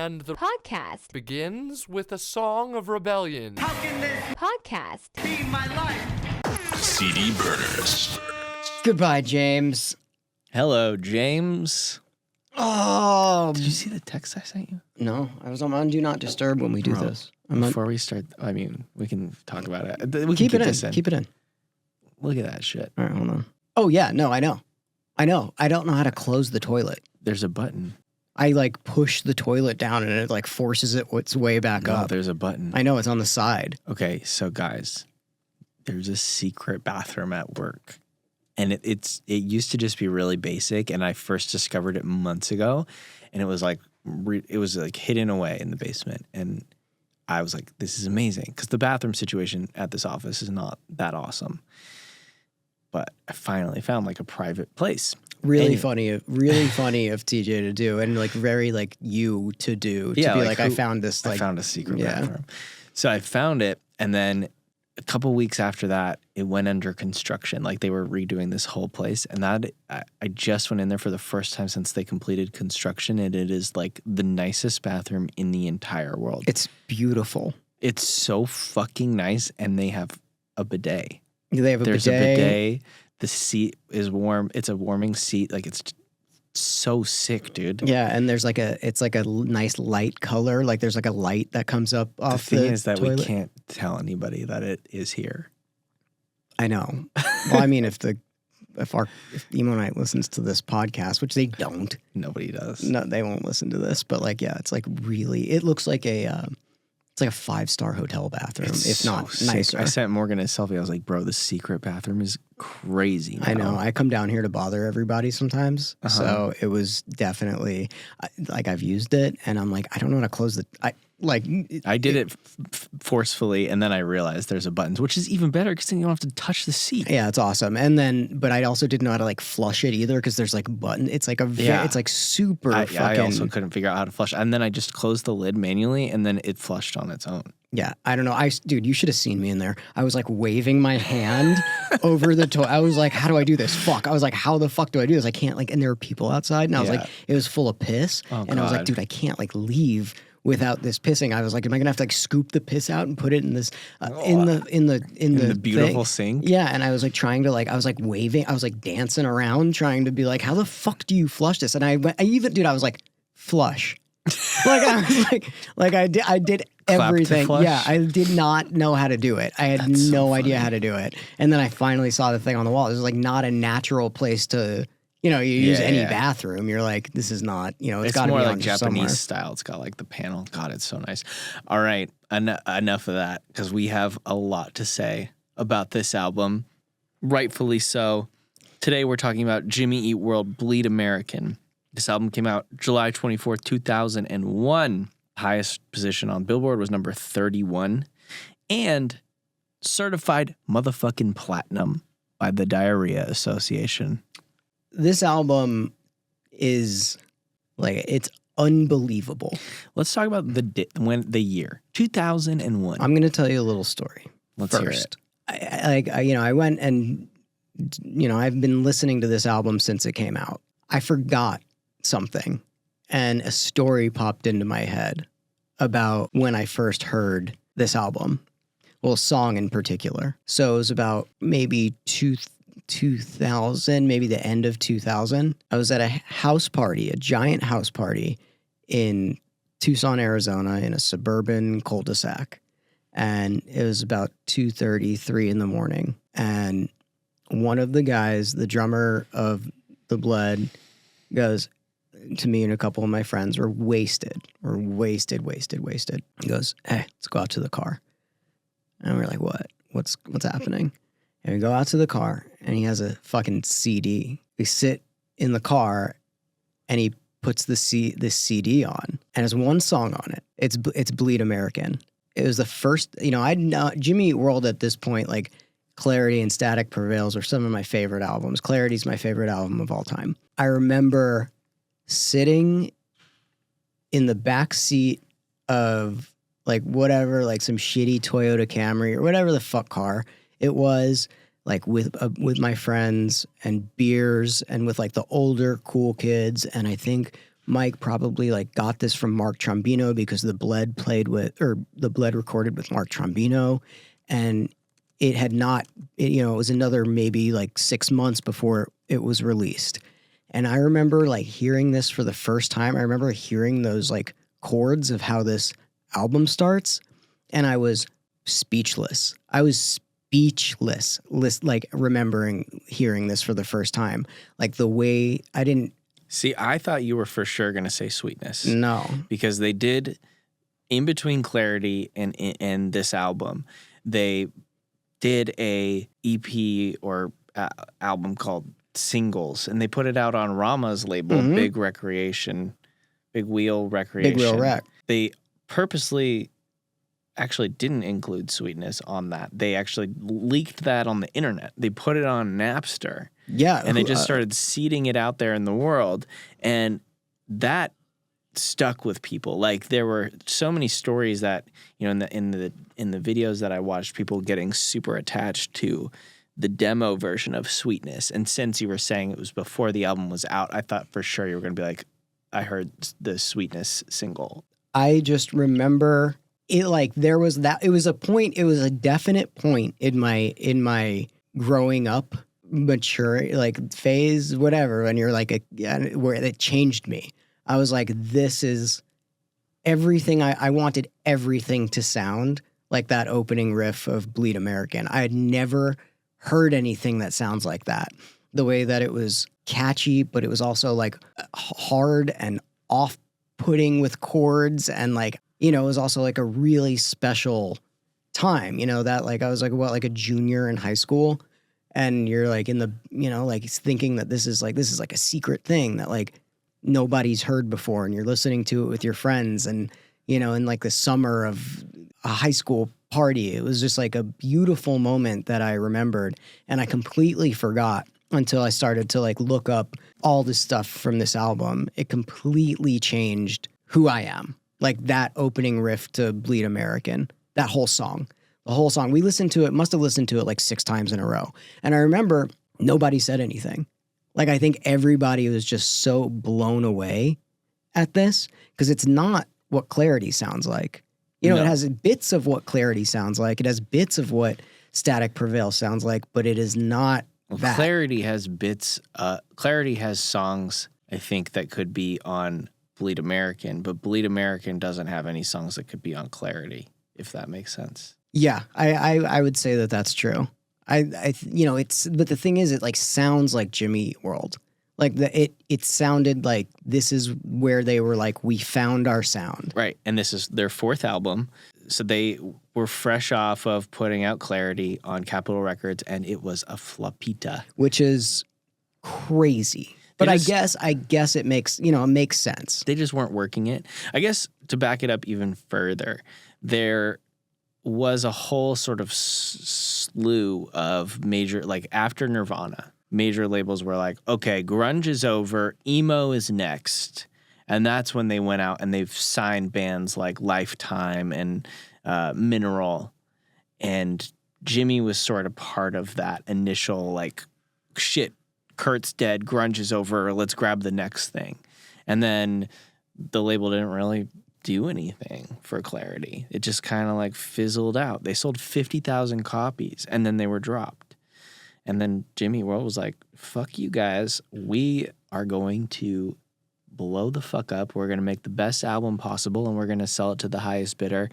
And the podcast begins with a song of rebellion. How can this podcast. be my life? CD Burners. Goodbye, James. Hello, James. Oh, Did you see the text I sent you? no, I was on Do Not Disturb when we do Bro, this. I'm on, Before we start, I mean, we can talk about it. We can keep it in. this in. Keep it in. Look at that shit. All right, hold on. Oh yeah, no, I know. I don't know how to close the toilet. There's a button. I like push the toilet down and it like forces its way back No, up. there's a button. I know it's on the side. Okay, so guys, there's a secret bathroom at work. And it used to just be really basic, and I first discovered it months ago, and it was like hidden away in the basement, and I was like, this is amazing, because the bathroom situation at this office is not that awesome. But I finally found like a private place. Really funny of TJ to do, and like very like you to do. To Yeah, be like I found this. Like, I found a secret yeah. bathroom. So I found it, and then a couple weeks after that, it went under construction. Like they were redoing this whole place, and I just went in there for the first time since they completed construction, and it is like the nicest bathroom in the entire world. It's beautiful. It's so fucking nice, and they have a bidet. Do they have a There's bidet? a bidet. The seat is warm. It's a warming seat. Like it's so sick, dude. Yeah, and there's like it's like a nice light color. Like there's like a light that comes up off The thing is that toilet. we can't tell anybody that it is here. I know. Well, I mean, if Emo Night listens to this podcast, which they don't, Nobody does. no, they won't listen to this. But like, yeah, it's like really. It looks like it's like a 5-star hotel bathroom, It's if not so sick. nicer. I sent Morgan a selfie. I was like, bro, the secret bathroom is crazy. I know. I come down here to bother everybody sometimes, Uh-huh. so it was definitely like I've used it, and I'm like, I don't know how to close the. I did it forcefully, and then I realized there's a button, which is even better because then you don't have to touch the seat. Yeah, it's awesome. And then, but I also didn't know how to like flush it either because there's like button. It's like it's like super fucking. I also couldn't figure out how to flush. And then I just closed the lid manually, and then it flushed on its own. Yeah, I don't know. Dude, you should have seen me in there. I was like waving my hand over the toilet. I was like, how do I do this? Fuck. I was like, how the fuck do I do this? I can't like, and there were people outside, and I was like, it was full of piss. Oh, and I was like, God. dude, I can't like leave without this pissing. I was like, am I gonna have to like scoop the piss out and put it in this in the beautiful thing? sink? Yeah, and I was like trying to like, I was like waving, I was like dancing around trying to be like, how the fuck do you flush this? And I was like, flush. Like I was like I did Clap to everything. flush? Yeah, I did not know how to do it. I had That's so no idea funny. how to do it. And then I finally saw the thing on the wall. It was like not a natural place to, you use any bathroom. You're like, this is not, it's got to be more on like just Japanese somewhere. style. It's got like the panel. God, it's so nice. All right, enough of that because we have a lot to say about this album. Rightfully so. Today we're talking about Jimmy Eat World, Bleed American. This album came out July 24th, 2001. Highest position on Billboard was number 31. And certified motherfucking platinum by the Diarrhea Association. This album is like, it's unbelievable. Let's talk about the year, 2001. I'm going to tell you a little story. Let's hear first. it. I went and, I've been listening to this album since it came out. I forgot something, and a story popped into my head about when I first heard this album. Well, a song in particular. So it was about maybe 2000, maybe the end of 2000. I was at a house party, a giant house party in Tucson, Arizona, in a suburban cul-de-sac. And it was about 2:33 in the morning. And one of the guys, the drummer of The Blood, goes to me and a couple of my friends, we're wasted. We're wasted. He goes, hey, let's go out to the car. And we're like, what? What's happening? And we go out to the car, and he has a fucking CD. We sit in the car, and he puts this CD on, and has one song on it. It's Bleed American. It was the first, I'd know Jimmy Eat World at this point, like Clarity and Static Prevails are some of my favorite albums. Clarity's my favorite album of all time. I remember sitting in the back seat of like whatever, like some shitty Toyota Camry or whatever the fuck car it was, like with my friends and beers and with like the older cool kids. And I think Mike probably like got this from Mark Trombino because the Bled recorded with Mark Trombino, and it had not, it was another maybe like 6 months before it was released. And I remember like hearing this for the first time. I remember hearing those like chords of how this album starts, and I was speechless. Like remembering hearing this for the first time. Like the way I didn't. See, I thought you were for sure going to say Sweetness. No. Because they did, in between Clarity and this album, they did a EP or album called Singles, and they put it out on Rama's label, Big Wheel Recreation. Big Wheel Rec. They purposely actually didn't include Sweetness on that. They actually leaked that on the internet. They put it on Napster. Yeah. And they just started seeding it out there in the world. And that stuck with people. Like there were so many stories that, in the videos that I watched, people getting super attached to the demo version of Sweetness. And since you were saying it was before the album was out, I thought for sure you were going to be like, I heard the Sweetness single. I just remember it like there was that, it was a definite point in my growing up, mature, like phase, whatever. And you're like, where it changed me. I was like, this is everything. I wanted everything to sound like that opening riff of Bleed American. I had never heard anything that sounds like that. The way that it was catchy, but it was also like hard and off-putting with chords, and like, it was also like a really special time, that like I was like, like a junior in high school, and you're like in the, like thinking that this is like a secret thing that like nobody's heard before, and you're listening to it with your friends, and in like the summer of a high school party. It was just like a beautiful moment that I remembered, and I completely forgot until I started to like look up all this stuff from this album. It completely changed who I am. Like that opening riff to Bleed American, that whole song, we must have listened to it like 6 times in a row. And I remember nobody said anything. Like, I think everybody was just so blown away at this, because it's not what Clarity sounds like. No. It has bits of what Clarity sounds like. It has bits of what Static Prevail sounds like, but it is not that. Clarity has bits. Clarity has songs, I think, that could be on Bleed American, but Bleed American doesn't have any songs that could be on Clarity, if that makes sense. Yeah, I would say that that's true. But the thing is, it like sounds like Jimmy Eat World. Like it sounded like this is where they were like, we found our sound. Right, and this is their 4th album. So they were fresh off of putting out Clarity on Capitol Records, and it was a flopita. Which is crazy. But I guess it makes, it makes sense. They just weren't working it. I guess to back it up even further, there was a whole sort of slew of major, like after Nirvana, major labels were like, okay, grunge is over, emo is next. And that's when they went out and they've signed bands like Lifetime and Mineral. And Jimmy was sort of part of that initial like, shit, Kurt's dead, grunge is over, let's grab the next thing. And then the label didn't really do anything for Clarity. It just kind of like fizzled out. They sold 50,000 copies and then they were dropped. And then Jimmy World was like, fuck you guys. We are going to blow the fuck up. We're going to make the best album possible and we're going to sell it to the highest bidder.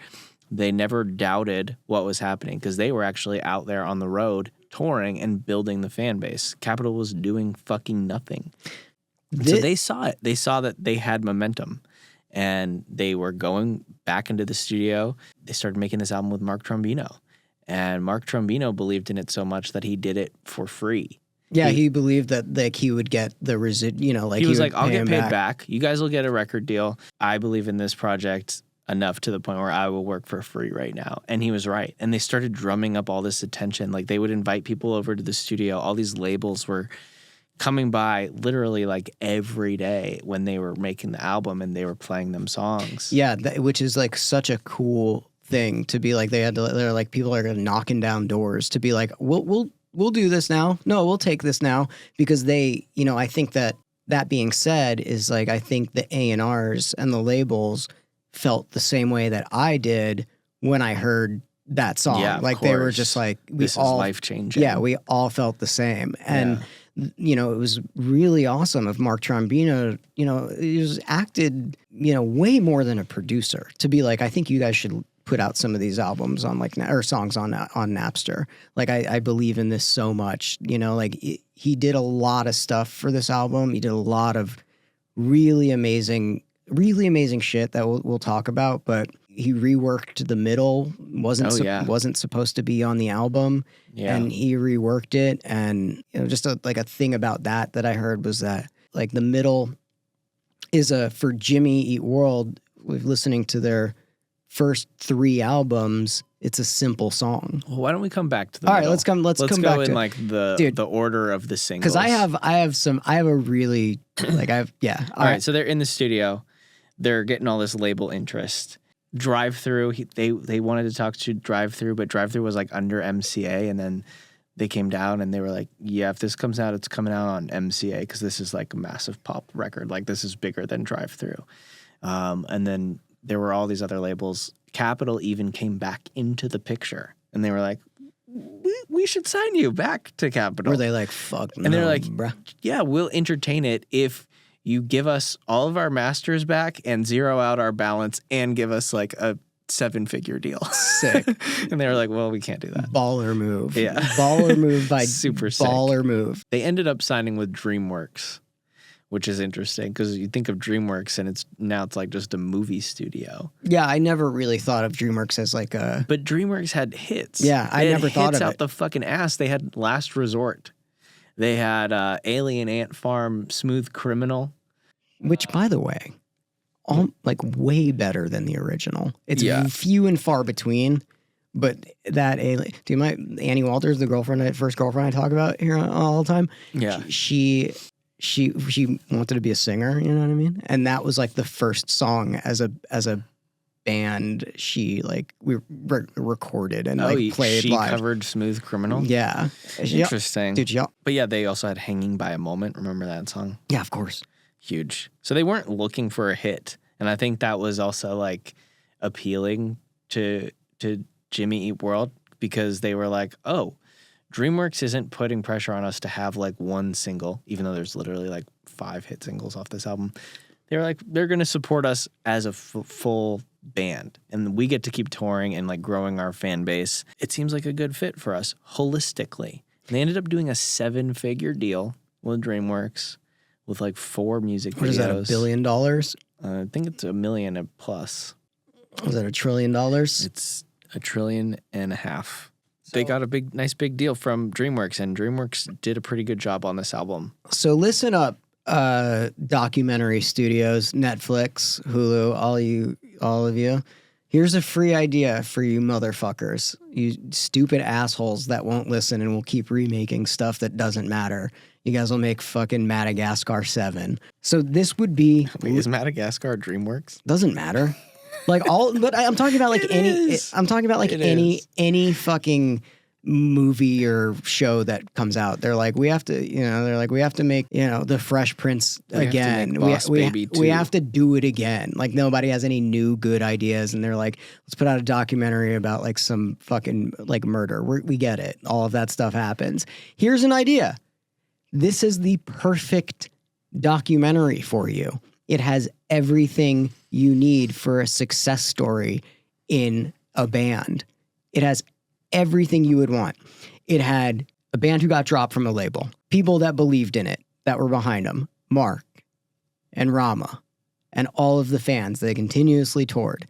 They never doubted what was happening because they were actually out there on the road touring and building the fan base. Capitol was doing fucking nothing. So they saw it. They saw that they had momentum and they were going back into the studio. They started making this album with Mark Trombino. And Mark Trombino believed in it so much that he did it for free. Yeah, he believed that like he would get the he was like, I'll get paid back. You guys will get a record deal. I believe in this project enough to the point where I will work for free right now. And he was right. And they started drumming up all this attention. Like they would invite people over to the studio. All these labels were coming by literally like every day when they were making the album and they were playing them songs. Yeah, which is like such a cool thing to be like, they're like, people are knocking down doors to be like, we'll do this now. No, we'll take this now, because they, I think that that being said, is like I think the A&Rs and the labels felt the same way that I did when I heard that song. Yeah, of like they were course. just like This is life-changing. Yeah, we all felt the same. And you know, it was really awesome of Mark Trombino. You know, he was acted, you know, way more than a producer to be like, I think you guys should put out some of these albums on like or songs on Napster. Like I believe in this so much. You know, like he did a lot of stuff for this album. He did a lot of really amazing shit that we'll talk about. But he reworked the middle. Wasn't supposed to be on the album. Yeah. And he reworked it. And you know, just a thing about that I heard was that like the middle is for Jimmy Eat World. With listening to their first 3 albums, it's a simple song. Well, why don't we come back to the All middle? right, let's come go back in to like the order of the singles. Because I have a really like All right, so they're in the studio. They're getting all this label interest. Drive Through, they wanted to talk to Drive Through, but Drive Through was like under MCA, and then they came down and they were like, yeah, if this comes out, it's coming out on MCA because this is like a massive pop record. Like this is bigger than Drive Through. And then there were all these other labels. Capitol even came back into the picture, and they were like, we should sign you back to Capitol. Were they like, fuck and they're like, bruh. Yeah, we'll entertain it if you give us all of our masters back and zero out our balance and give us like a 7-figure deal. Sick. And they were like, well, we can't do that. Baller move. Yeah. Baller move by Super sick. Baller move. They ended up signing with Dreamworks, which is interesting because you think of Dreamworks and it's like just a movie studio. Yeah, I never really thought of Dreamworks as like a... But Dreamworks had hits. Yeah, I never thought of it. Hits out the fucking ass. They had Last Resort. They had Alien Ant Farm, Smooth Criminal. Which, by the way, like way better than the original. It's few and far between, but that Alien... Do you mind Annie Walters, the first girlfriend I talk about here all the time? Yeah. She wanted to be a singer, you know what I mean? And that was like the first song as a band she like we recorded and played live. She covered Smooth Criminal? Yeah. Interesting. Dude, But yeah, they also had Hanging by a Moment. Remember that song? Yeah, of course. Huge. So they weren't looking for a hit. And I think that was also like appealing to Jimmy Eat World because they were like, oh, Dreamworks isn't putting pressure on us to have like one single, even though there's literally like 5 hit singles off this album. They're like, they're going to support us as a full band, and we get to keep touring and like growing our fan base. It seems like a good fit for us holistically. And they ended up doing a 7-figure deal with Dreamworks with like 4 music videos. What is that, $1 billion? I think it's $1 million plus. Was that $1 trillion? It's $1.5 trillion. They got a nice big deal from Dreamworks, and Dreamworks did a pretty good job on this album. So listen up, documentary studios, Netflix, Hulu, all of you. Here's a free idea for you motherfuckers, you stupid assholes that won't listen and will keep remaking stuff that doesn't matter. You guys will make fucking Madagascar 7. So this would be... Wait, is Madagascar Dreamworks? Doesn't matter. Like but I'm talking about like any fucking movie or show that comes out. They're like, we have to make, the Fresh Prince again. We have to do it again. Like nobody has any new good ideas, and they're like, let's put out a documentary about like some fucking like murder. We get it. All of that stuff happens. Here's an idea. This is the perfect documentary for you. It has everything you need for a success story in a band. It has everything you would want. It had a band who got dropped from a label, people that believed in it, that were behind them, Mark and Rama, and all of the fans. They continuously toured.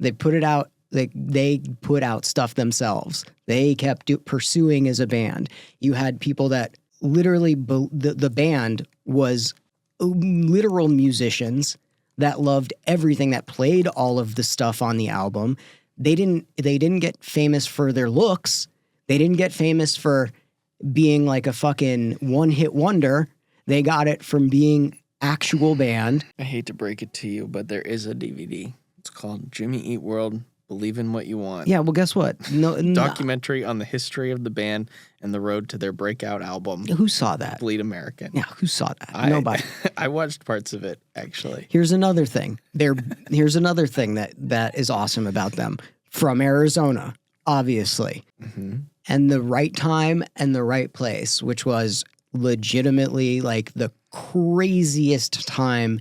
They put it out. They put out stuff themselves. They kept pursuing as a band. You had people that literally, the band was literal musicians that loved everything, that played all of the stuff on the album. They didn't get famous for their looks. They didn't get famous for being like a fucking one-hit wonder. They got it from being actual band. I hate to break it to you, but there is a DVD. It's called Jimmy Eat World Believe in What You Want. Yeah, well, guess what? No, Documentary on the history of the band and the road to their breakout album. Who saw that? Bleed American. Yeah, who saw that? Nobody. I watched parts of it, actually. Here's another thing. Here's another thing that is awesome about them. From Arizona, obviously. Mm-hmm. And the right time and the right place, which was legitimately like the craziest time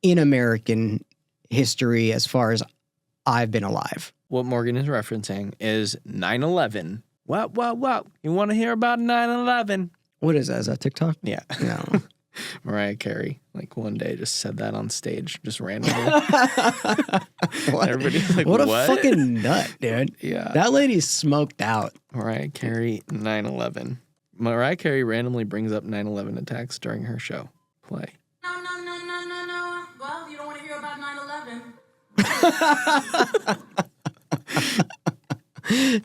in American history as far as I've been alive. What Morgan is referencing is 9/11. What? You want to hear about 9/11? What is that? Is that TikTok? Yeah. No. Mariah Carey, like one day, just said that on stage, just randomly. Everybody's like, what a what? fucking nut, dude. Yeah. That lady's smoked out. Mariah Carey, 9/11. Mariah Carey randomly brings up 9/11 attacks during her show. Play. No. Well, you don't want to hear about 9/11.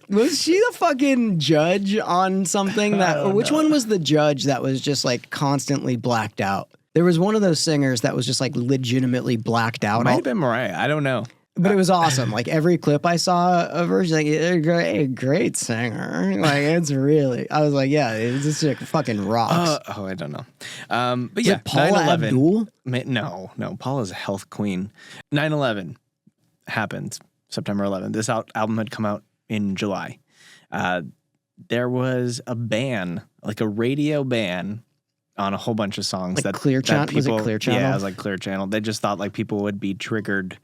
Was she the fucking judge on something which one was the judge that was just like constantly blacked out? There was one of those singers that was just like legitimately blacked out. Might have been Mariah. I don't know. But it was awesome. Like every clip I saw of her, she's like, "You're great singer." Like it's really, I was like, yeah, this chick fucking rocks. I don't know. But Is yeah, it Paula 9/11. Abdul? No, Paula's a health queen. 9/11 happened September 11th. This album had come out in July. There was a ban, like a radio ban, on a whole bunch of songs. Like Clear Channel? Was it Clear Channel? Yeah, it was like Clear Channel. They just thought like people would be triggered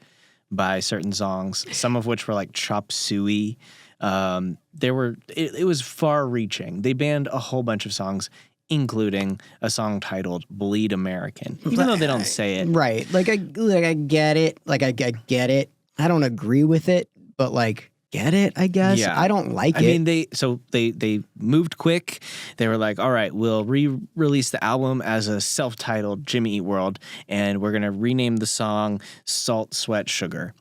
by certain songs, some of which were like chop suey. It was far reaching. They banned a whole bunch of songs, including a song titled Bleed American, even though they don't say it. Right. Like I get it. Like I get it. I don't agree with it, but like get it, I guess. Yeah. I don't like it. I mean, they moved quick. They were like, all right, we'll re-release the album as a self-titled Jimmy Eat World, and we're going to rename the song Salt, Sweat, Sugar.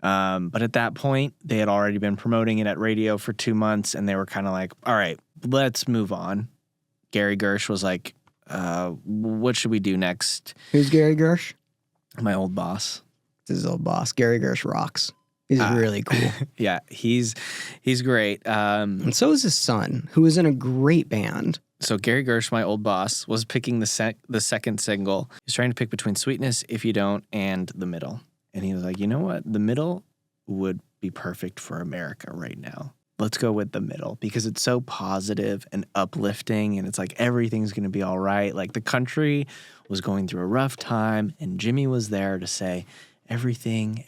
But at that point, they had already been promoting it at radio for 2 months, and they were kind of like, all right, let's move on. Gary Gersh was like, what should we do next? Who's Gary Gersh? My old boss. This is his old boss. Gary Gersh rocks. He's really cool. Yeah, he's great. And so is his son, who is in a great band. So Gary Gersh, my old boss, was picking the second single. He's trying to pick between Sweetness, If You Don't, and The Middle. And he was like, you know what? The Middle would be perfect for America right now. Let's go with The Middle because it's so positive and uplifting, and it's like everything's going to be all right. Like the country was going through a rough time, and Jimmy was there to say, everything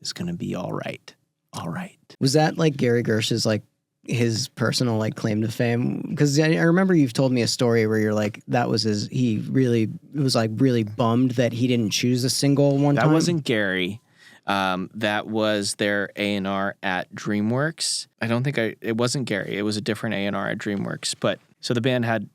is going to be all right. All right. Was that like Gary Gersh's like his personal like claim to fame? Because I remember you've told me a story where you're like that was he was like really bummed that he didn't choose a single one time. That wasn't Gary. That was their A&R at Dreamworks. It wasn't Gary. It was a different A&R at Dreamworks. But so the band had,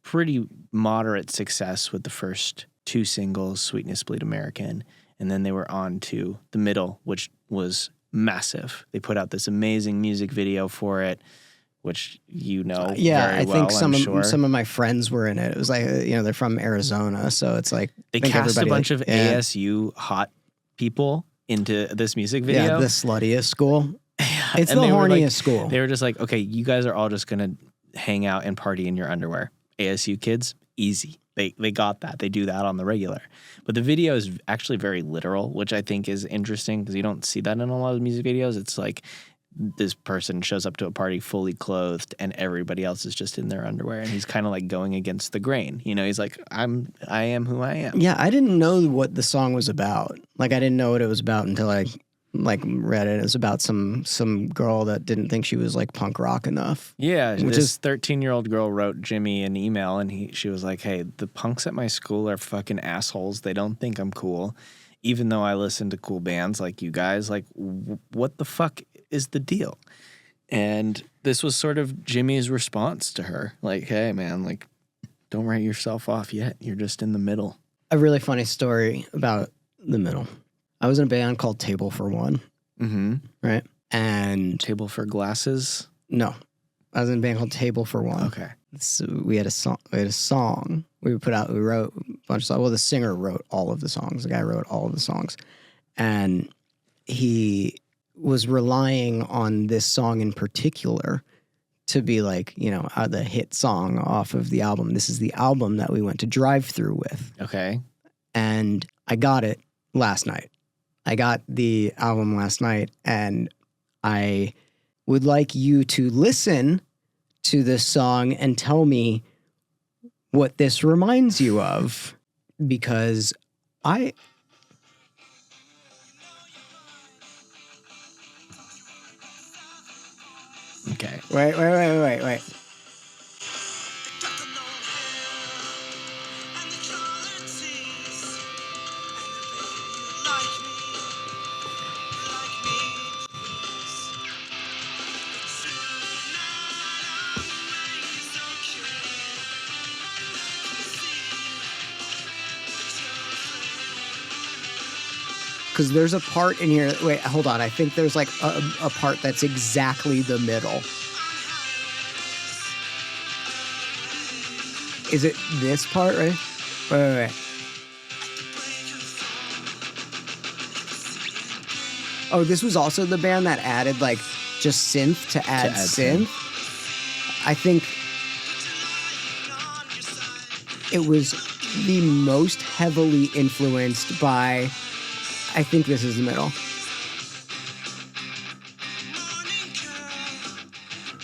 pretty moderate success with the first two singles, Sweetness, Bleed American. And then they were on to The Middle, which was massive. They put out this amazing music video for it, which very well, I think some sure. of my friends were in it. It was like they're from Arizona, so it's like they cast a bunch of ASU hot people into this music video. Yeah, the sluttiest school. It's and the horniest like, school. They were just like, okay, you guys are all just gonna hang out and party in your underwear. ASU kids, easy. They got that. They do that on the regular. But the video is actually very literal, which I think is interesting because you don't see that in a lot of music videos. It's like this person shows up to a party fully clothed and everybody else is just in their underwear, and he's kind of like going against the grain. He's like, I am who I am. Yeah, I didn't know what the song was about. Like I didn't know what it was about until I read it. It was about some girl that didn't think she was like punk rock enough. Yeah, this 13-year-old girl wrote Jimmy an email, and she was like, "Hey, the punks at my school are fucking assholes. They don't think I'm cool, even though I listen to cool bands like you guys. Like, what the fuck is the deal?" And this was sort of Jimmy's response to her, like, "Hey, man, like, don't write yourself off yet. You're just in the middle." A really funny story about The Middle. I was in a band called Table for One. Mm-hmm. Right? And Table for Glasses? No. I was in a band called Table for One. Okay. So we had a song. We wrote a bunch of songs. Well, the singer wrote all of the songs. The guy wrote all of the songs. And was relying on this song in particular to be like, the hit song off of the album. This is the album that we went to drive through with. Okay. And I got it last night. I got the album last night, and I would like you to listen to this song and tell me what this reminds you of, because I... Okay. Wait. Because there's a part in here. Wait, hold on. I think there's like a part that's exactly the middle. Is it this part, right? Wait. Oh, this was also the band that added like just synth to add synth. I think it was the most heavily influenced by... I think this is the middle.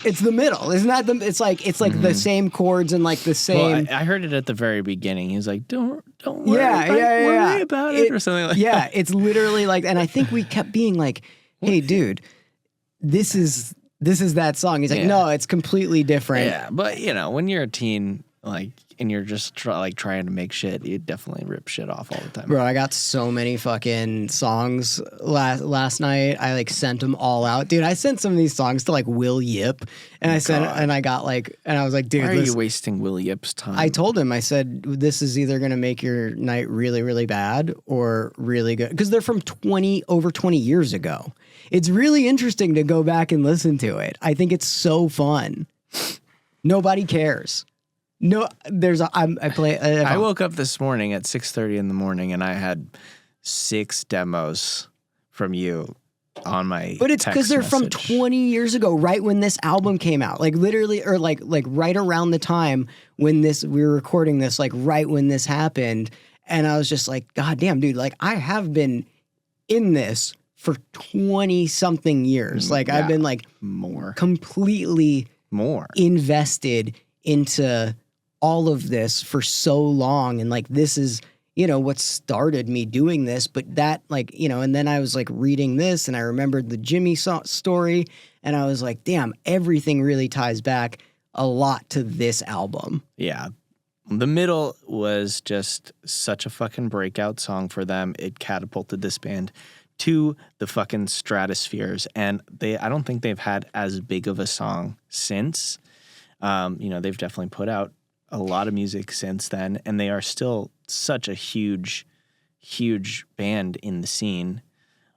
It's the middle, isn't that the? It's like the same chords and like the same. Well, I heard it at the very beginning. He was like, "Don't worry, worry about it," or something like that. Yeah, it's literally like, and I think we kept being like, "Hey, dude, this is that song." He's like, "No, it's completely different." Yeah, but when you're a teen, like, and you're just trying to make shit, you definitely rip shit off all the time. Bro, I got so many fucking songs last night. I like sent them all out. Dude, I sent some of these songs to like Will Yip, and I was like, dude, why are you wasting Will Yip's time? I told him, I said, this is either going to make your night really, really bad or really good. Because they're from over 20 years ago. It's really interesting to go back and listen to it. I think it's so fun. Nobody cares. No, I woke up this morning at 6:30 in the morning, and I had 6 demos from you on my. But it's because they're from message. 20 years ago, right when this album came out, like literally, or like right around the time when we were recording this, like right when this happened, and I was just like, God damn, dude, like I have been in this for 20 something years, like I've been like completely invested into all of this for so long, and like this is what started me doing this. But that and then I was like reading this, and I remembered the Jimmy story, and I was like, damn, everything really ties back a lot to this album. Yeah, the middle was just such a fucking breakout song for them. It catapulted this band to the fucking stratospheres, and I don't think they've had as big of a song since. They've definitely put out a lot of music since then, and they are still such a huge, huge band in the scene.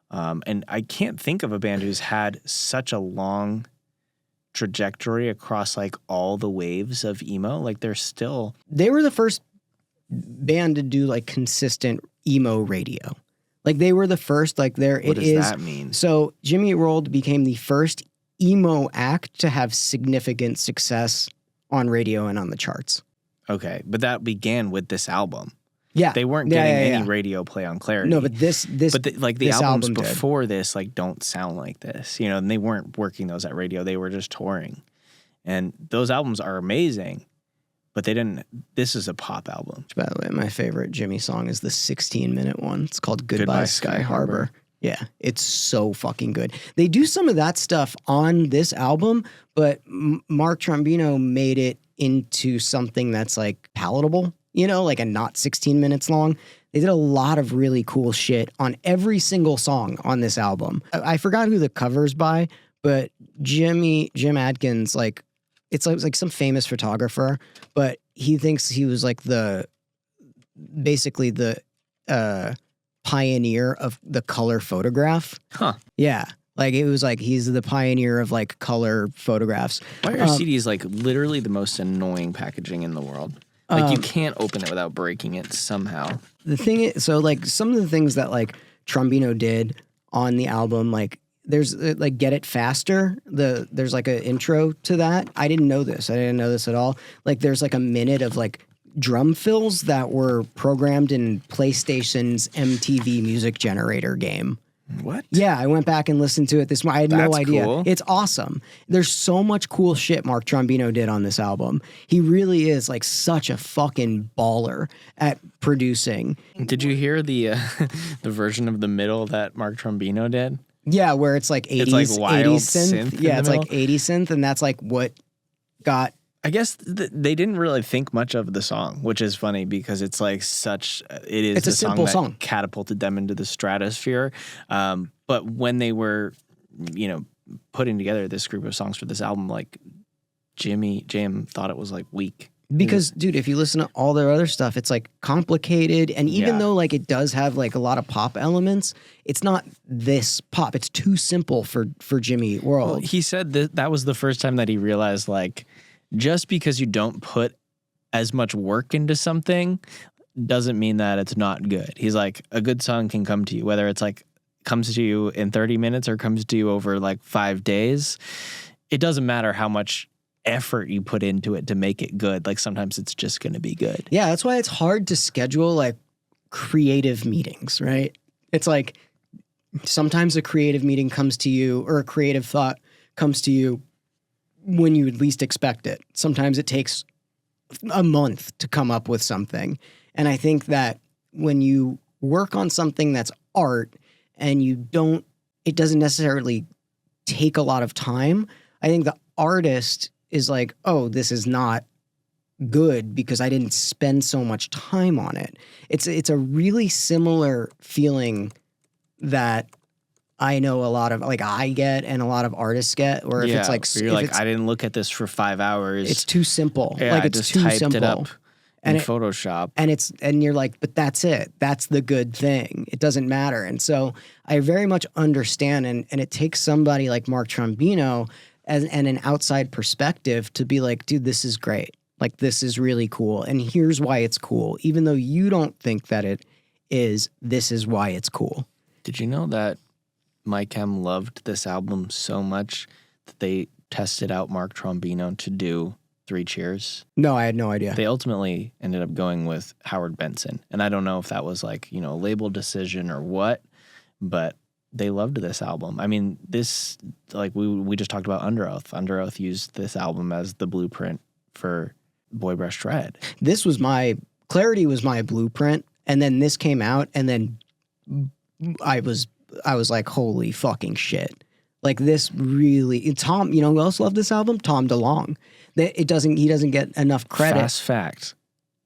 And I can't think of a band who's had such a long trajectory across like all the waves of emo. Like they were the first band to do like consistent emo radio. Like they were the first, like what does that mean? So Jimmy Eat World became the first emo act to have significant success on radio and on the charts. Okay, but that began with this album. Yeah, they weren't getting any radio play on Clarity. No, but the albums before this like don't sound like this, and they weren't working those at radio. They were just touring, and those albums are amazing, but they didn't. This is a pop album. By the way, my favorite Jimmy song is the 16-minute one. It's called Goodbye Sky Harbor. Yeah, it's so fucking good. They do some of that stuff on this album, but Mark Trombino made it into something that's like palatable, like a not 16 minutes long. They did a lot of really cool shit on every single song on this album. I forgot who the cover's by, but Jim Adkins, like it's like some famous photographer, but he thinks he was like basically the pioneer of the color photograph. Huh. Yeah. Like it was like he's the pioneer of like color photographs. Why are CDs like literally the most annoying packaging in the world? Like you can't open it without breaking it somehow. The thing is, so like some of the things that like Trombino did on the album, like there's like Get It Faster. There's like an intro to that. I didn't know this. I didn't know this at all. Like there's like a minute of like drum fills that were programmed in PlayStation's MTV Music Generator game. What? Yeah, I went back and listened to it this morning. I had That's no idea. cool. It's awesome. There's so much cool shit Mark Trombino did on this album. He really is like such a fucking baller at producing. Did you hear the the version of the middle that Mark Trombino did? Yeah, where it's like 80s, It's like wild 80s synth. synth in Yeah, the it's like middle. 80s synth, and that's like what got. I guess they didn't really think much of the song, which is funny because it's like It's a the simple that song. catapulted them into the stratosphere. But when they were, putting together this group of songs for this album, like Jim thought it was like weak. Because, dude, if you listen to all their other stuff, it's like complicated. And even Yeah. though like it does have like a lot of pop elements, it's not this pop. It's too simple for Jimmy Eat World. Well, he said that was the first time that he realized, like, just because you don't put as much work into something doesn't mean that it's not good. He's like, a good song can come to you, whether it's like comes to you in 30 minutes or comes to you over like 5 days. It doesn't matter how much effort you put into it to make it good. Like sometimes it's just going to be good. Yeah, that's why it's hard to schedule like creative meetings, right? It's like sometimes a creative meeting comes to you or a creative thought comes to you when you would least expect it. Sometimes it takes a month to come up with something. And I think that when you work on something that's art and it doesn't necessarily take a lot of time, I think the artist is like, oh, this is not good because I didn't spend so much time on it. It's a really similar feeling that I know a lot of, like I get and a lot of artists get, or if it's like, where you're if like, it's, I didn't look at this for 5 hours. it's too simple. Yeah, like I it's just too typed simple. it up And in it- Photoshop. And you're like, but that's it. That's the good thing. It doesn't matter. And so I very much understand. And it takes somebody like Mark Trombino and an outside perspective to be like, dude, this is great. Like, this is really cool. And here's why it's cool. Even though you don't think that it is, this is why it's cool. Did you know that Mike M loved this album so much that they tested out Mark Trombino to do 3 Cheers? No, I had no idea. They ultimately ended up going with Howard Benson. And I don't know if that was like, a label decision or what, but they loved this album. I mean, this, like we just talked about Under Oath. Under Oath used this album as the blueprint for Boy Brushed Red. Clarity was my blueprint. And then this came out and then I was like, holy fucking shit. Like this really, Tom, who else loved this album? Tom DeLonge. He doesn't get enough credit. Fast fact,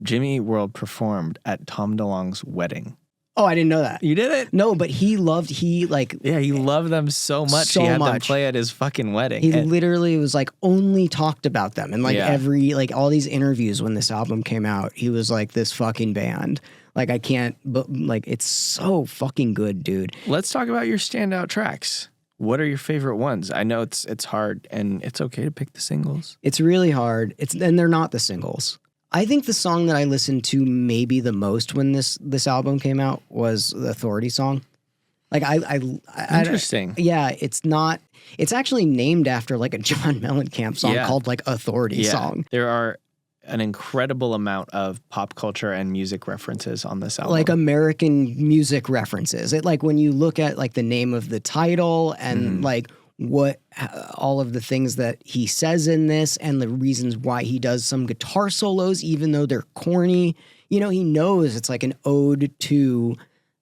Jimmy Eat World performed at Tom DeLonge's wedding. Oh, I didn't know that. You did it? No, but he loved them so much. So he had them much. play at his fucking wedding. he And- literally was like only talked about them. And like Yeah. all these interviews when this album came out, he was like this fucking band. Like I can't, but like it's so fucking good, dude. Let's talk about your standout tracks. What are your favorite ones? I know it's hard, and it's okay to pick the singles. It's really hard. And they're not the singles. I think the song that I listened to maybe the most when this album came out was the Authority song. Like Interesting. Yeah, it's actually named after like a John Mellencamp song Yeah. called like Authority song. There are an incredible amount of pop culture and music references on this album. Like American music references. It like when you look at like the name of the title and like what all of the things that he says in this and the reasons why he does some guitar solos, even though they're corny, he knows it's like an ode to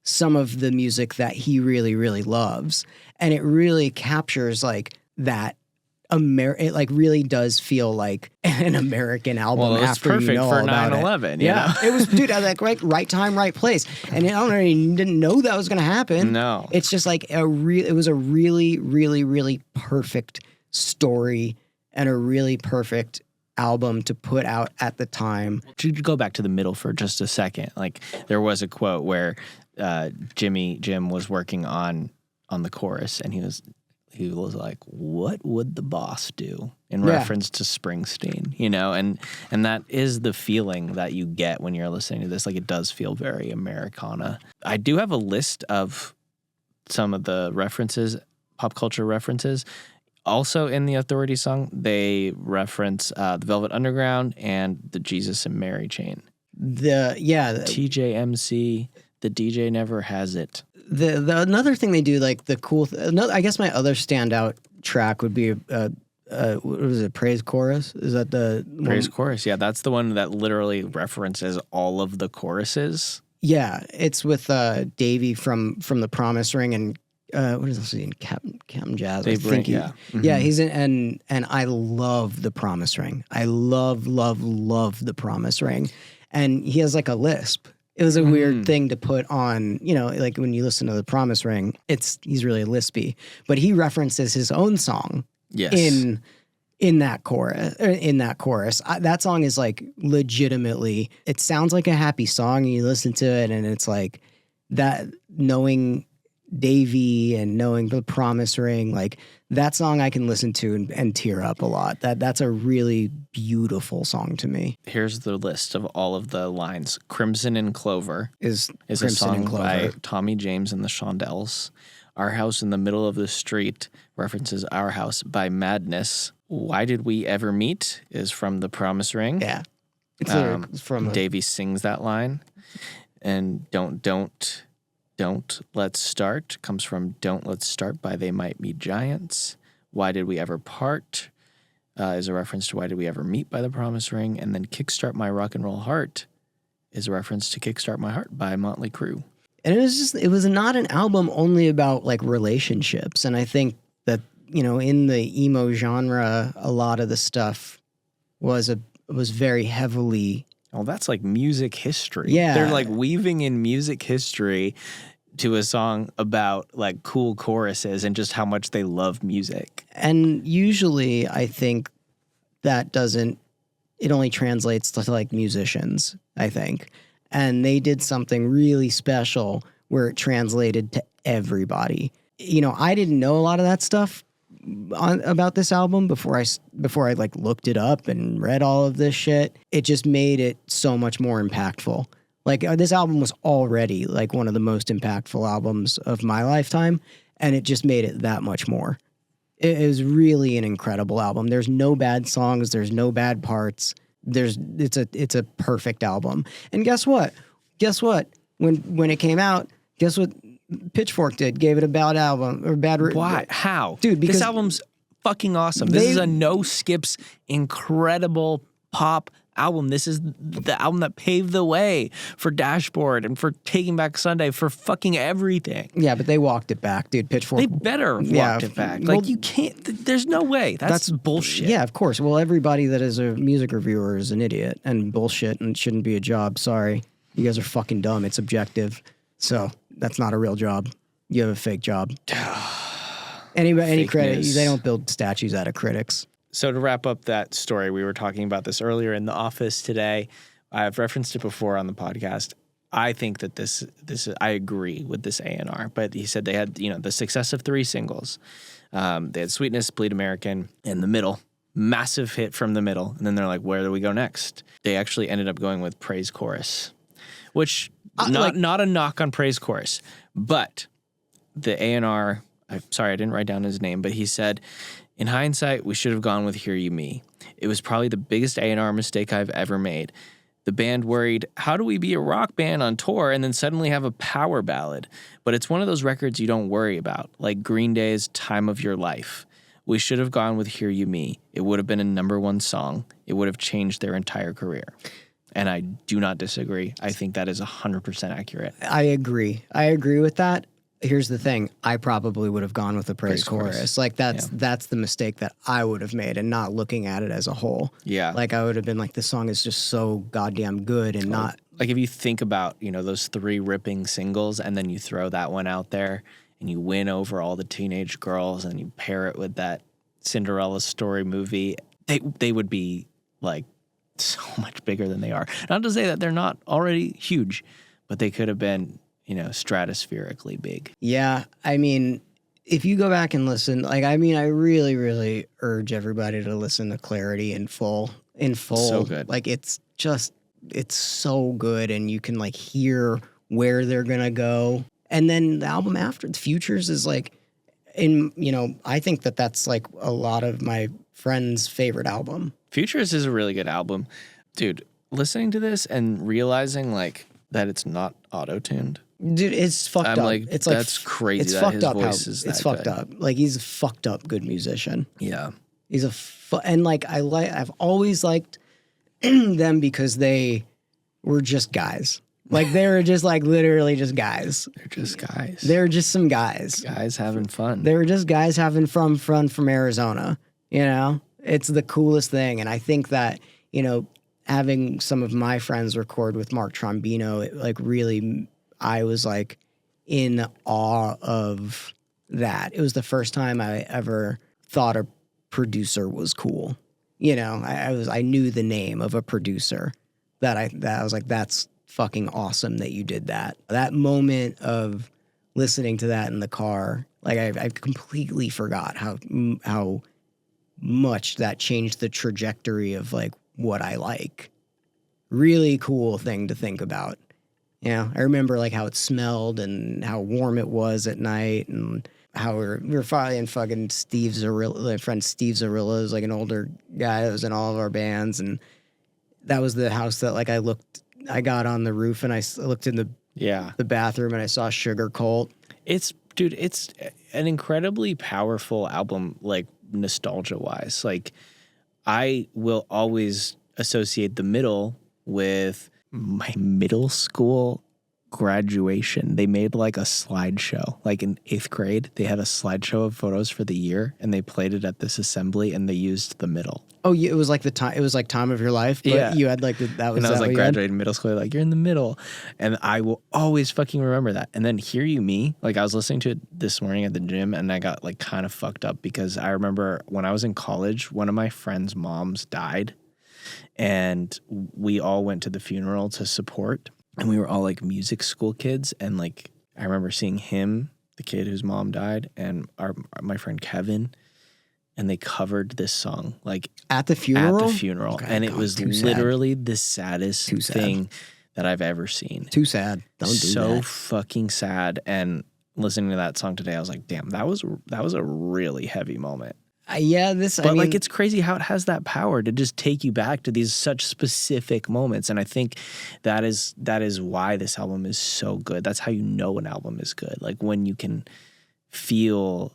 some of the music that he really, really loves. And it really captures like that. It like really does feel like an American album. Well, it was after perfect you know for all about 9/11, it. you Yeah, know? it was, dude. I was like right time, right place, and I didn't know that was going to happen. No. It's just like it was a really, really, really perfect story and a really perfect album to put out at the time. To go back to the middle for just a second, like there was a quote where Jim was working on the chorus, and he was like, "What would the boss do?" in reference to Springsteen, and that is the feeling that you get when you're listening to this. Like it does feel very Americana. I do have a list of some of the references pop culture references. Also in the Authority song, they reference the Velvet Underground and the Jesus and Mary chain. TJMC, the DJ never has it. The another thing they do, like the cool. I guess my other standout track would be what was it? Praise Chorus? Is that the Praise one? Chorus? Yeah, that's the one that literally references all of the choruses. Yeah, it's with Davey from the Promise Ring and what is this in Captain Jazz? Yeah. Mm-hmm. Yeah, he's in and I love the Promise Ring. I love the Promise Ring, and he has like a lisp. It was a weird thing to put on, like when you listen to the Promise Ring, he's really lispy, but he references his own song. Yes. In that chorus. That song is like legitimately, it sounds like a happy song, and you listen to it and it's like that, knowing Davey and knowing the Promise Ring, like that song I can listen to and tear up a lot. That's a really beautiful song to me. Here's the list of all of the lines. Crimson and Clover is a song by Tommy James and the Shondells. Our House in the Middle of the Street references Our House by Madness. Why Did We Ever Meet is from The Promise Ring. Yeah. It's from Davey sings that line. And Don't Let's Start comes from Don't Let's Start by They Might Be Giants. Why Did We Ever Part is a reference to Why Did We Ever Meet by The Promise Ring. And then Kickstart My Rock and Roll Heart is a reference to Kickstart My Heart by Motley Crue. And it was not an album only about like relationships. And I think that, in the emo genre, a lot of the stuff was very heavily. Well, that's like music history. Yeah. They're like weaving in music history to a song about like cool choruses and just how much they love music. And usually I think it only translates to like musicians, I think. And they did something really special where it translated to everybody. I didn't know a lot of that stuff about this album before I like looked it up and read all of this shit. It just made it so much more impactful. Like this album was already like one of the most impactful albums of my lifetime, and it just made it that much more. It is really an incredible album. There's no bad songs. There's no bad parts. It's a perfect album. And guess what? When it came out, guess what Pitchfork did? Gave it a bad album or bad. Why? How? Dude, because this album's fucking awesome. This is a no skips, incredible pop album. This is the album that paved the way for Dashboard and for Taking Back Sunday, for fucking everything. Yeah, but they walked it back, dude. Pitchfork. They better have walked it back. Like, you can't, there's no way. That's bullshit. Yeah, of course. Well, everybody that is a music reviewer is an idiot and bullshit and shouldn't be a job. Sorry. You guys are fucking dumb. It's objective. So that's not a real job. You have a fake job. Any credit. News. They don't build statues out of critics. So to wrap up that story, we were talking about this earlier in the office today. I've referenced it before on the podcast. I think that this I agree with this A&R, but he said they had, the success of 3 singles. They had Sweetness, Bleed American, and The Middle. Massive hit from The Middle. And then they're like, where do we go next? They actually ended up going with Praise Chorus, which not a knock on Praise Chorus, but the A&R, I'm sorry, I didn't write down his name, but he said, in hindsight, we should have gone with Hear You Me. It was probably the biggest A&R mistake I've ever made. The band worried, how do we be a rock band on tour and then suddenly have a power ballad? But it's one of those records you don't worry about, like Green Day's Time of Your Life. We should have gone with Hear You Me. It would have been a #1 song. It would have changed their entire career. And I do not disagree. I think that is 100% accurate. I agree with that. Here's the thing. I probably would have gone with the praise chorus. Like that's the mistake that I would have made, and not looking at it as a whole. Yeah. Like I would have been like, this song is just so goddamn good, and not like if you think about, those 3 ripping singles and then you throw that one out there and you win over all the teenage girls and you pair it with that Cinderella story movie, they would be like so much bigger than they are. Not to say that they're not already huge, but they could have been, stratospherically big. Yeah, I mean, if you go back and listen, I really, really urge everybody to listen to Clarity in full. So good. Like it's so good, and you can hear where they're gonna go. And then the album after, Futures, is I think that's like a lot of my friends' favorite album. Futures is a really good album. Dude, listening to this and realizing like that it's not auto-tuned. Dude, it's fucked I'm up. like, It's like that's crazy It's that fucked his up. voice is It's that fucked good. up. Like he's a fucked up good musician. Yeah. He's and like I've always liked them because they were just guys. Like they were just like literally just guys. They're just guys. They're just some guys. Guys having fun. They were just guys having fun from Arizona. It's the coolest thing, and I think that having some of my friends record with Mark Trombino, it like really, I was like in awe of that. It was the first time I ever thought a producer was cool. I knew the name of a producer that I was like, that's fucking awesome that you did that. That moment of listening to that in the car, like I completely forgot how much that changed the trajectory of like what I like. Really cool thing to think about. I remember like how it smelled and how warm it was at night, and how we were finally in fucking Steve Zarilla. My friend Steve Zarilla is like an older guy that was in all of our bands, and that was the house that like I got on the roof and I looked in the bathroom and I saw Sugar Cult. It's an incredibly powerful album, like nostalgia wise. Like I will always associate the middle with my middle school graduation. They made like a slideshow, like in 8th grade. They had a slideshow of photos for the year, and they played it at this assembly, and they used the middle. Oh, yeah, it was like time. It was like time of your life. But you had like that was. And I was that like graduating middle school. Like you're in the middle, and I will always fucking remember that. And then Hear You Me, like I was listening to it this morning at the gym, and I got like kind of fucked up because I remember when I was in college, one of my friends' moms died, and we all went to the funeral to support. And we were all like music school kids, and like I remember seeing him, the kid whose mom died, and my friend Kevin, and they covered this song like at the funeral. Okay, and it was literally the saddest thing that I've ever seen. Too sad. Don't do that. So fucking sad. And listening to that song today, I was like, damn, that was a really heavy moment. But like it's crazy how it has that power to just take you back to these such specific moments, and I think that is why this album is so good. That's how you know an album is good, like when you can feel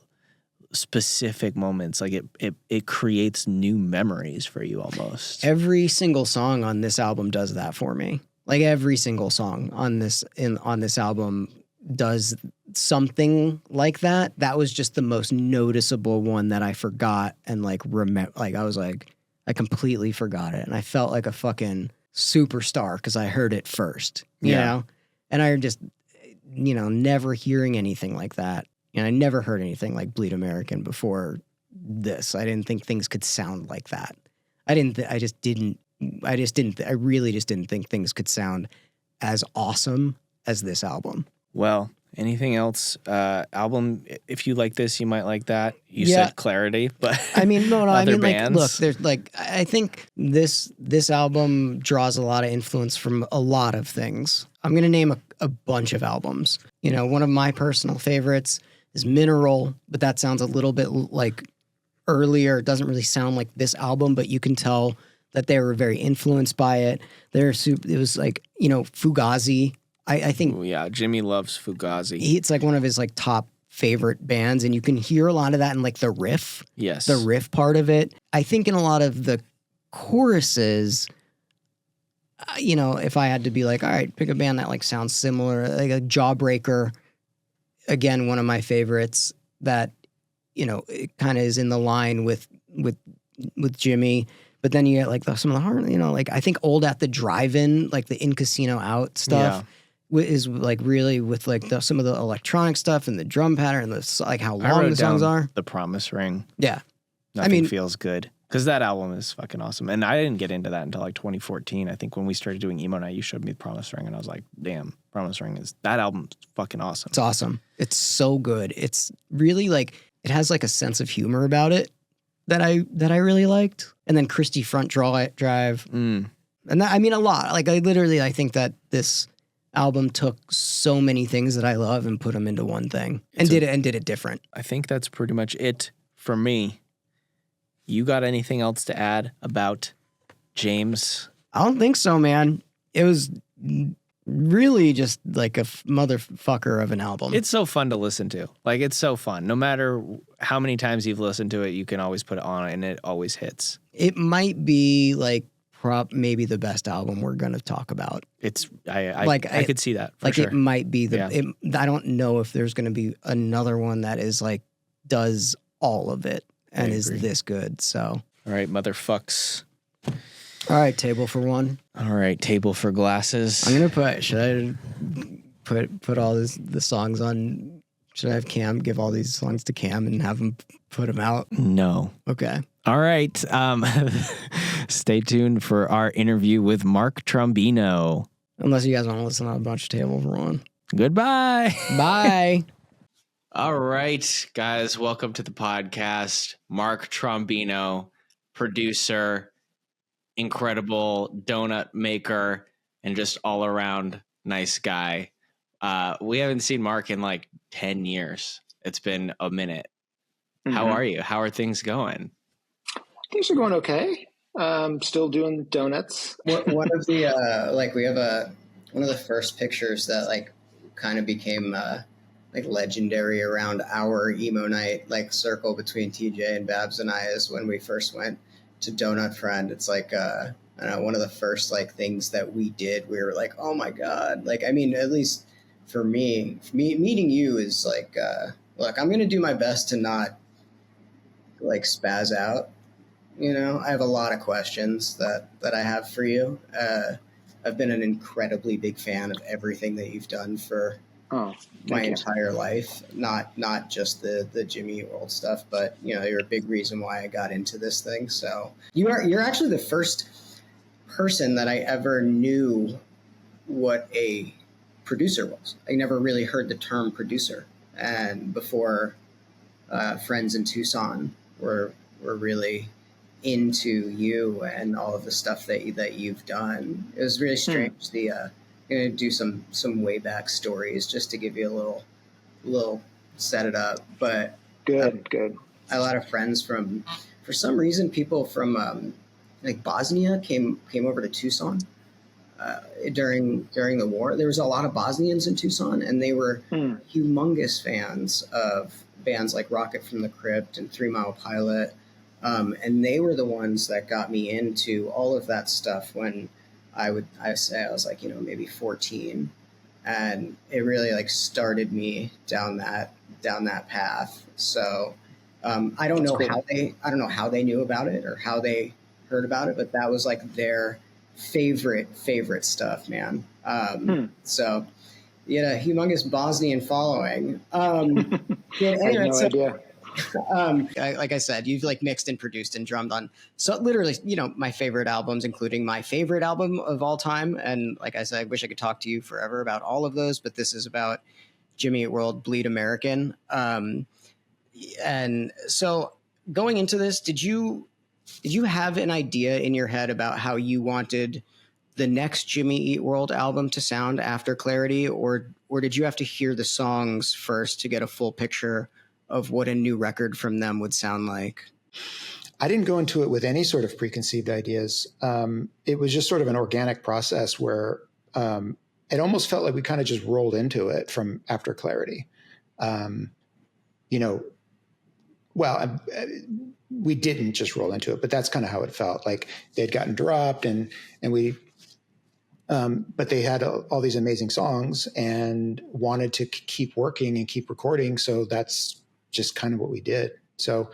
specific moments, like it creates new memories for you almost. Every single song on this album does that for me. Like every single song on this album does something like that. That was just the most noticeable one that I forgot and like remember. Like I was like, I completely forgot it, and I felt like a fucking superstar because I heard it first. You know, and I just never hearing anything like that. And I never heard anything like Bleed American before this. I didn't think things could sound like that. I really just didn't think things could sound as awesome as this album. Well, anything else? Album, if you like this, you might like that. You said Clarity, but I mean, no, I mean, bands? like, look, there's like, I think this album draws a lot of influence from a lot of things. I'm going to name a bunch of albums. One of my personal favorites is Mineral, but that sounds a little bit like earlier. It doesn't really sound like this album, but you can tell that they were very influenced by it. It was like, Fugazi. I think Jimmy loves Fugazi. It's like one of his like top favorite bands, and you can hear a lot of that in like the riff. Yes. The riff part of it. I think in a lot of the choruses, if I had to be like, all right, pick a band that like sounds similar, like a Jawbreaker, again, one of my favorites that, it kind of is in the line with Jimmy. But then you get like some of the harmony, like I think Old at the Drive-In, like the In Casino Out stuff. Yeah. Is like really with like some of the electronic stuff and the drum pattern and like how long the songs are. The Promise Ring. Yeah. Nothing feels good. Because that album is fucking awesome. And I didn't get into that until like 2014. I think when we started doing Emo Night, you showed me the Promise Ring and I was like, damn, Promise Ring that album's fucking awesome. It's awesome. It's so good. It's really like, it has like a sense of humor about it that I really liked. And then Christie Front Drive. And that, I mean, a lot. Like I think that this album took so many things that I love and put them into one thing and did it different. I think that's pretty much it for me. You got anything else to add about James? I don't think so, man. It was really just like a motherfucker of an album. It's so fun to listen to. Like, it's so fun. No matter how many times you've listened to it, you can always put it on and it always hits. It might be like maybe the best album we're going to talk about. It's I could see that for sure. It might be I don't know if there's going to be another one that is like does all of it and is this good. So all right, motherfucks. All right, table for one. All right, table for glasses. I'm gonna should I put all the songs on? Should I have Cam give all these songs to Cam and have him put them out? No. Okay. All right. Stay tuned for our interview with Mark Trombino. Unless you guys want to listen to a bunch of table for one. Goodbye. Bye. All right, guys. Welcome to the podcast. Mark Trombino, producer, incredible donut maker, and just all around nice guy. We haven't seen Mark in like 10 years. It's been a minute. Mm-hmm. How are you? How are things going? Things are going okay. Still doing donuts. One of the we have one of the first pictures that like kind of became like legendary around our emo night like circle between TJ and Babs and I is when we first went to Donut Friend. It's like I don't know, one of the first like things that we did. We were like, oh my god! Like, I mean, at least for me meeting you is like, look, I'm gonna do my best to not like spaz out. You know, I have a lot of questions that I have for you. I've been an incredibly big fan of everything that you've done for my entire life. Not just the Jimmy Eat World stuff, but you know, you're a big reason why I got into this thing. So you're actually the first person that I ever knew what a producer was. I never really heard the term producer, and before friends in Tucson were really into you and all of the stuff that you've done. It was really strange. I'm gonna do some way back stories just to give you a little set it up. But good. I had a lot of friends for some reason, people from like Bosnia came over to Tucson during the war. There was a lot of Bosnians in Tucson, and they were humongous fans of bands like Rocket from the Crypt and 3 Mile Pilot. And they were the ones that got me into all of that stuff when I say I was like, you know, maybe 14, and it really like started me down that path. So I don't know how they knew about it or how they heard about it, but that was like their favorite stuff, man. So you had a humongous Bosnian following. Anyway, no idea. Like I said, you've like mixed and produced and drummed on so literally, you know, my favorite albums, including my favorite album of all time. And like I said, I wish I could talk to you forever about all of those, but this is about Jimmy Eat World, Bleed American. And so going into this, did you have an idea in your head about how you wanted the next Jimmy Eat World album to sound after Clarity, or did you have to hear the songs first to get a full picture of what a new record from them would sound like? I didn't go into it with any sort of preconceived ideas. It was just sort of an organic process where it almost felt like we kind of just rolled into it from after Clarity. You know, well, we didn't just roll into it, but that's kind of how it felt. Like they'd gotten dropped and we, but they had all these amazing songs and wanted to keep working and keep recording. So that's just kind of what we did. So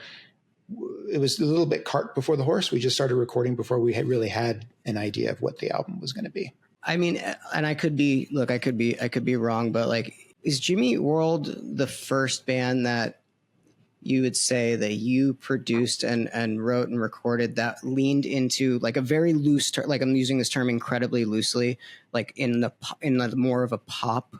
it was a little bit cart before the horse. We just started recording before we had really had an idea of what the album was going to be. I mean, and I could be wrong, but like, is Jimmy Eat World the first band that you would say that you produced and wrote and recorded that leaned into like a very loose term, like I'm using this term incredibly loosely, like in the more of a pop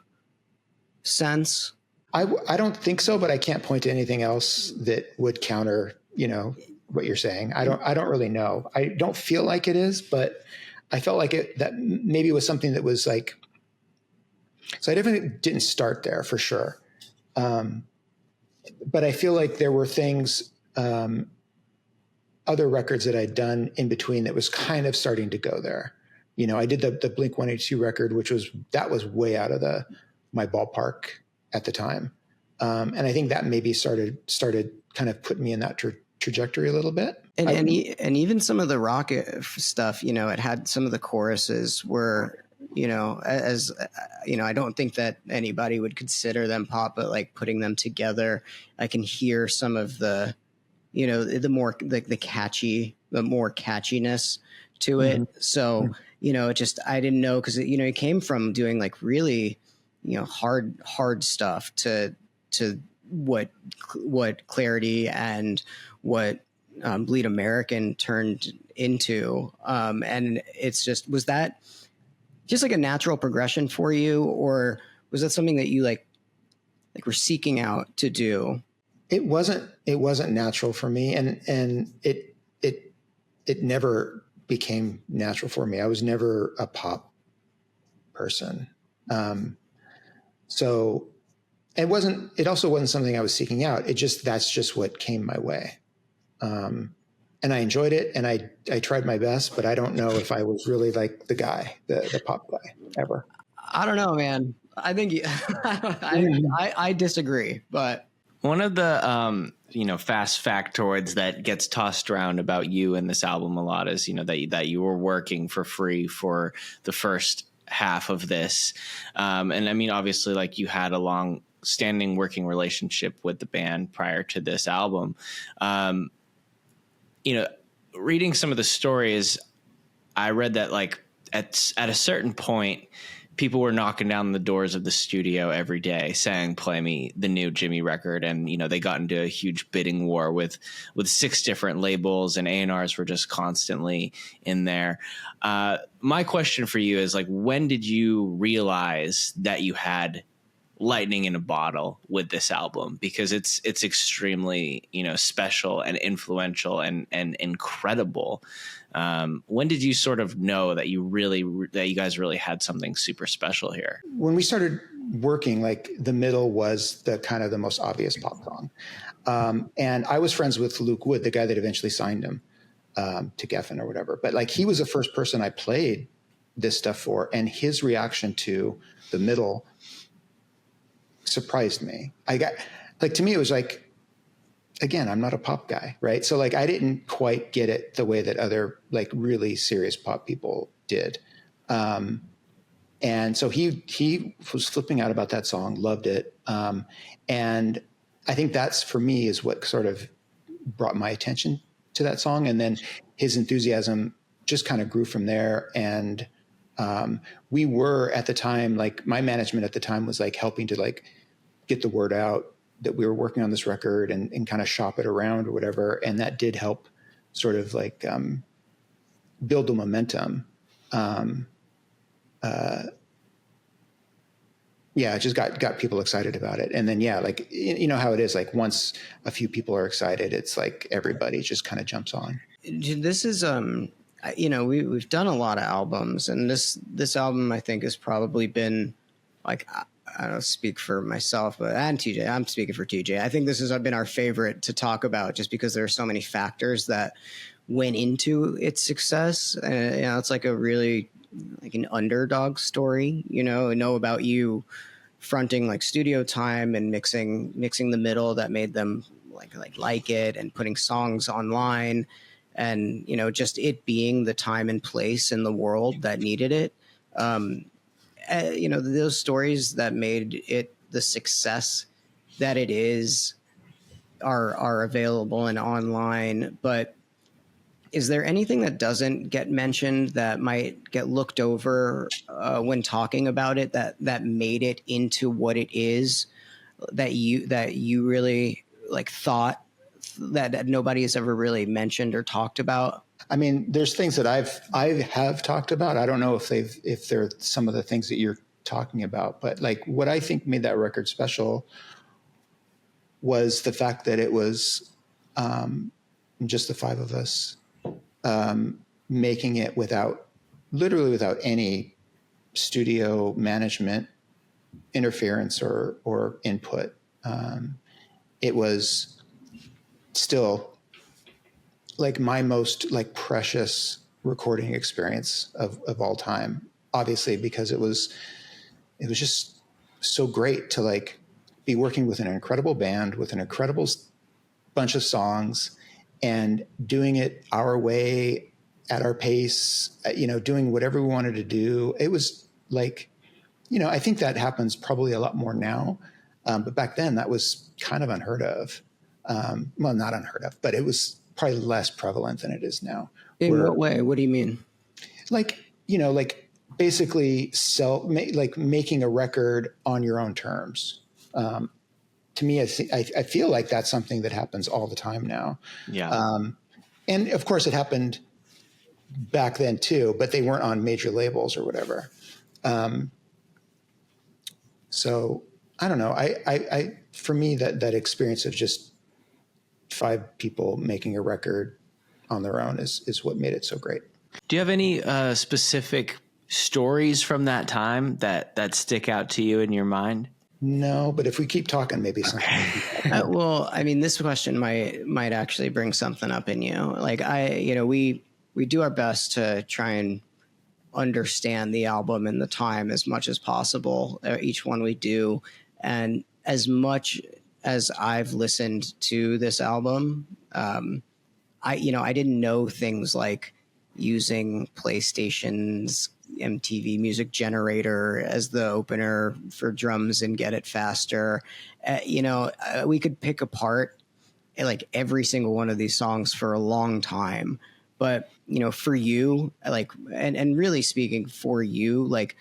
sense? I don't think so, but I can't point to anything else that would counter, you know, what you're saying. I don't really know. I don't feel like it is, but I felt like that maybe was something that was like So I definitely didn't start there for sure. But I feel like there were things, other records that I'd done in between that was kind of starting to go there. You know, I did the Blink 182 record, which was way out of my ballpark at the time. And I think that maybe started kind of putting me in that trajectory a little bit. And even some of the rock stuff, you know, it had some of the choruses were, you know, as you know, I don't think that anybody would consider them pop, but like putting them together, I can hear some of the, you know, the more the more catchiness to it. Mm-hmm. So, you know, it just, I didn't know, because, you know, it came from doing like really, you know, hard stuff to what Clarity and what Bleed American turned into. And it's just, was that just like a natural progression for you, or was that something that you like were seeking out to do? It wasn't natural for me. And it never became natural for me. I was never a pop person. So it also wasn't something I was seeking out. That's just what came my way. And I enjoyed it, and I tried my best, but I don't know if I was really like the guy, the pop guy ever. I don't know, man. I think I disagree, but one of the you know, fast factoids that gets tossed around about you and this album a lot is, you know, that you were working for free for the first half of this, and I mean, obviously, like, you had a long-standing working relationship with the band prior to this album. You know, reading some of the stories, I read that like at a certain point, people were knocking down the doors of the studio every day saying, "Play me the new Jimmy record." And, you know, they got into a huge bidding war with 6 different labels, and A&Rs were just constantly in there. My question for you is, like, when did you realize that you had lightning in a bottle with this album? Because it's extremely, you know, special and influential and incredible. When did you sort of know that you guys really had something super special here? When we started working, like, the middle was the kind of the most obvious pop song. And I was friends with Luke Wood, the guy that eventually signed him to Geffen or whatever. But like, he was the first person I played this stuff for, and his reaction to the middle surprised me. To me, it was like, again, I'm not a pop guy, right? So like, I didn't quite get it the way that other like really serious pop people did. And so he was flipping out about that song, loved it. And I think that's, for me, is what sort of brought my attention to that song. And then his enthusiasm just kind of grew from there. And we were, at the time, like, my management at the time was like helping to like get the word out that we were working on this record and kind of shop it around or whatever. And that did help sort of like build the momentum. It just got people excited about it. And then, like, you know how it is, like, once a few people are excited, it's like everybody just kind of jumps on. This is, you know, we've done a lot of albums, and this album, I think, has probably been, like, I don't speak for myself, and TJ, I'm speaking for TJ. I think this has been our favorite to talk about, just because there are so many factors that went into its success. And, you know, it's like a really, like, an underdog story, you know. I know about you fronting like studio time and mixing the middle that made them like it, and putting songs online, and, you know, just it being the time and place in the world that needed it. You know, those stories that made it the success that it is are available and online. But is there anything that doesn't get mentioned that might get looked over when talking about it, that made it into what it is, that you really like thought that nobody has ever really mentioned or talked about? I mean, there's things that I have talked about. I don't know if they're some of the things that you're talking about, but like, what I think made that record special was the fact that it was just the 5 of us making it literally without any studio management interference or input. It was still like my most like precious recording experience of all time, obviously, because it was just so great to like be working with an incredible band with an incredible bunch of songs and doing it our way at our pace, doing whatever we wanted to do. It was like, I think that happens probably a lot more now. But back then that was kind of unheard of. Well, not unheard of, but it was probably less prevalent than it is now. In what way? What do you mean? Like, like basically making a record on your own terms. To me, I feel like that's something that happens all the time now. Yeah. And of course it happened back then too, but they weren't on major labels or whatever. So I don't know. I for me, that experience of just 5 people making a record on their own is what made it so great. Do you have any specific stories from that time that stick out to you in your mind? No, but if we keep talking, maybe something. Well, I mean, this question might actually bring something up in you. Like we do our best to try and understand the album and the time as much as possible. Each one we do, and as much as I've listened to this album, I didn't know things like using PlayStation's MTV Music Generator as the opener for drums and Get It Faster. We could pick apart like every single one of these songs for a long time. But, for you, like, and really speaking for you, like,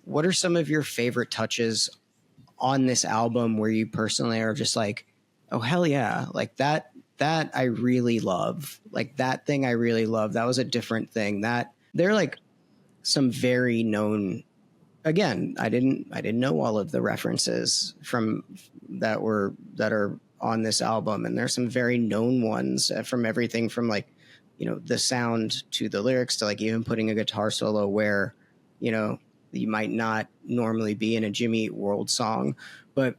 what are some of your favorite touches on this album where you personally are just like, oh, hell yeah, like that I really love, like that thing I really love. That was a different thing. That they're like some very known, again, I didn't know all of the references from that are on this album. And there's some very known ones from everything from like, the sound to the lyrics to like even putting a guitar solo where, you might not normally be in a Jimmy Eat World song. But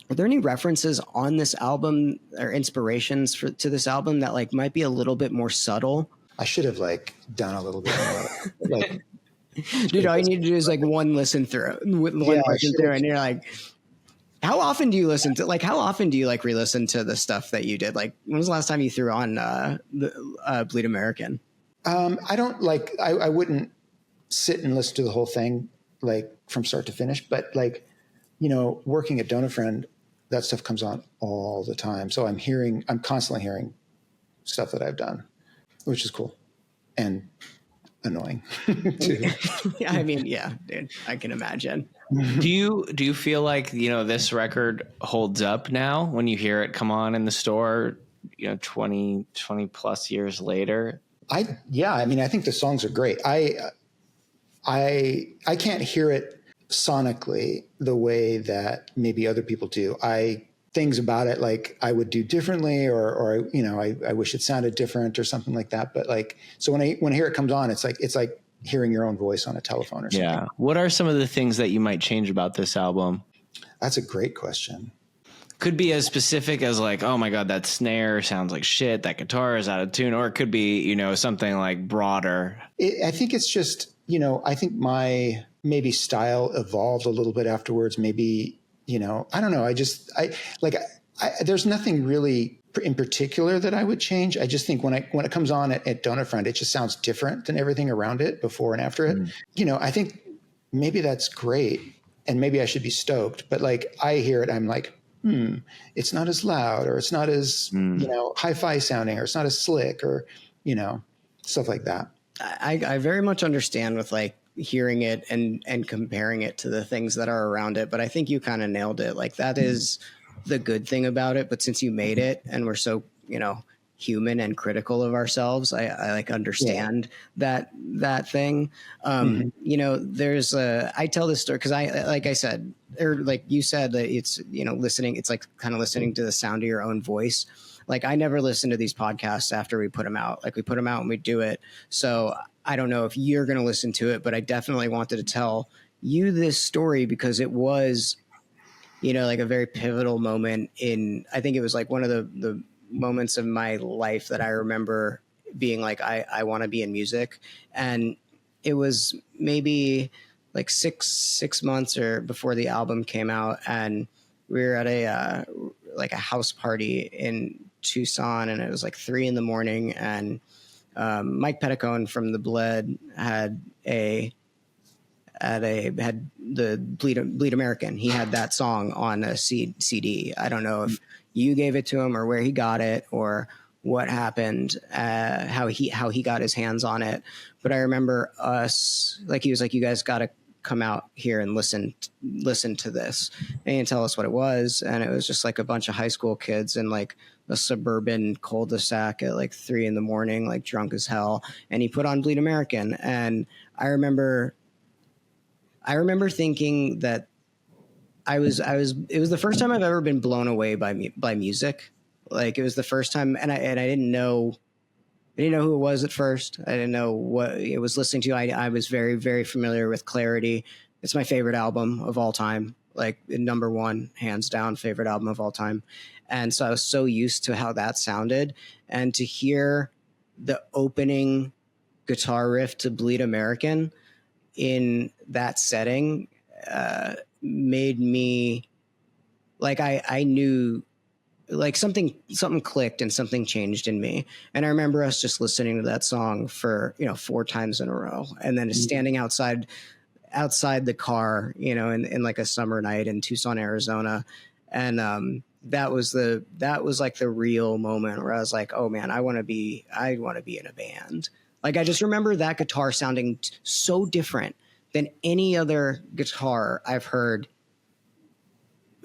are there any references on this album or inspirations to this album that like might be a little bit more subtle? I should have like done a little bit more. Like, dude, all you need to do is like one listen through, and you're like, how often do you listen to like re-listen to the stuff that you did? Like, when was the last time you threw on the Bleed American? I don't like, I wouldn't sit and listen to the whole thing like from start to finish, but like, working at Donor Friend, that stuff comes on all the time. So I'm constantly hearing stuff that I've done, which is cool and annoying too. I mean, yeah, dude, I can imagine. Do you feel like, this record holds up now when you hear it come on in the store, 20 plus years later? I think the songs are great. I can't hear it sonically the way that maybe other people do. Things about it like I would do differently or I wish it sounded different or something like that. But like, so when I hear it comes on, it's like hearing your own voice on a telephone or something. Yeah. What are some of the things that you might change about this album? That's a great question. Could be as specific as like, oh my God, that snare sounds like shit. That guitar is out of tune. Or it could be, something like broader. I think it's just, I think my maybe style evolved a little bit afterwards. Maybe, I don't know. There's nothing really in particular that I would change. I just think when it comes on at Donor Friend, it just sounds different than everything around it before and after it. I think maybe that's great and maybe I should be stoked, but like I hear it, I'm like, it's not as loud or it's not as, hi-fi sounding or it's not as slick or, stuff like that. I very much understand with like hearing it and comparing it to the things that are around it. But I think you kind of nailed it. Like that is the good thing about it. But since you made it and we're so, human and critical of ourselves, I like understand that thing. There's I tell this story because like I said, or like you said, that it's, listening, it's like kind of listening to the sound of your own voice. Like I never listen to these podcasts after we put them out. Like we put them out and we do it. So I don't know if you're going to listen to it, but I definitely wanted to tell you this story because it was, like a very pivotal moment I think it was like one of the moments of my life that I remember being like, I want to be in music. And it was maybe like six months or before the album came out. And we were at a house party in Tucson, and it was like 3 a.m. And Mike Petticone from The Bled had the Bleed American. He had that song on a CD. I don't know if you gave it to him or where he got it or what happened, how he got his hands on it. But I remember us, like, he was like, you guys got to come out here and listen to this. And he didn't tell us what it was. And it was just like a bunch of high school kids in like a suburban cul-de-sac at like 3 a.m, like drunk as hell. And he put on Bleed American. And I remember thinking that it was the first time I've ever been blown away by music. Like, it was the first time, and I didn't know who it was at first. I didn't know what it was listening to. I was very, very familiar with Clarity. It's my favorite album of all time, like number one, hands down, favorite album of all time. And so I was so used to how that sounded, and to hear the opening guitar riff to Bleed American in that setting made me like, I knew like something clicked and something changed in me. And I remember us just listening to that song for 4 times in a row, and then standing outside the car, in like a summer night in Tucson, Arizona. And that was like the real moment where I was like, oh man, I want to be in a band. Like, I just remember that guitar sounding so different than any other guitar I've heard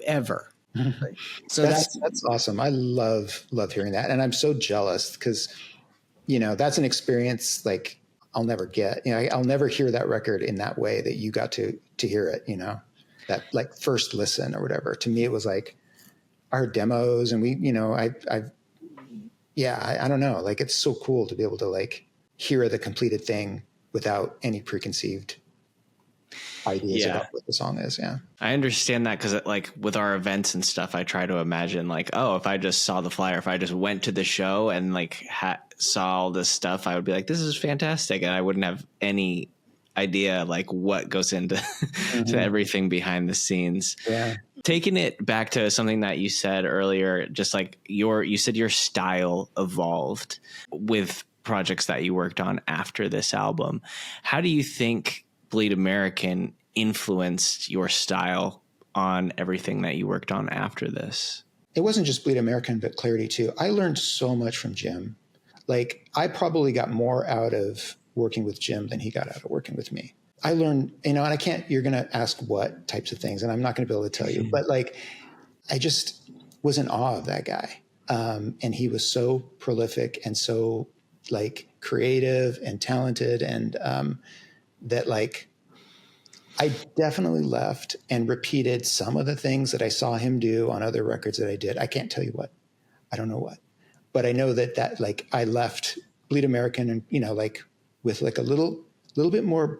ever. So that's awesome. I love hearing that. And I'm so jealous because, that's an experience like I'll never get. I'll never hear that record in that way that you got to hear it, that like first listen or whatever. To me, it was like our demos, and we, I don't know. Like, it's so cool to be able to like hear the completed thing without any preconceived ideas about what the song is. Yeah, I understand that, because like with our events and stuff, I try to imagine like, oh, if I just saw the flyer, if I just went to the show and like saw all this stuff, I would be like, this is fantastic, and I wouldn't have any idea like what goes into to everything behind the scenes. Yeah. Taking it back to something that you said earlier, just like you said your style evolved with projects that you worked on after this album. How do you think Bleed American influenced your style on everything that you worked on after this? It wasn't just Bleed American, but Clarity too. I learned so much from Jim. Like, I probably got more out of working with Jim than he got out of working with me. I learned, and I can't, you're going to ask what types of things, and I'm not going to be able to tell you, but like, I just was in awe of that guy. And he was so prolific and so like creative and talented, and that like, I definitely left and repeated some of the things that I saw him do on other records that I did. I can't tell you what, I don't know what, but I know that like I left Bleed American and, like with like a little bit more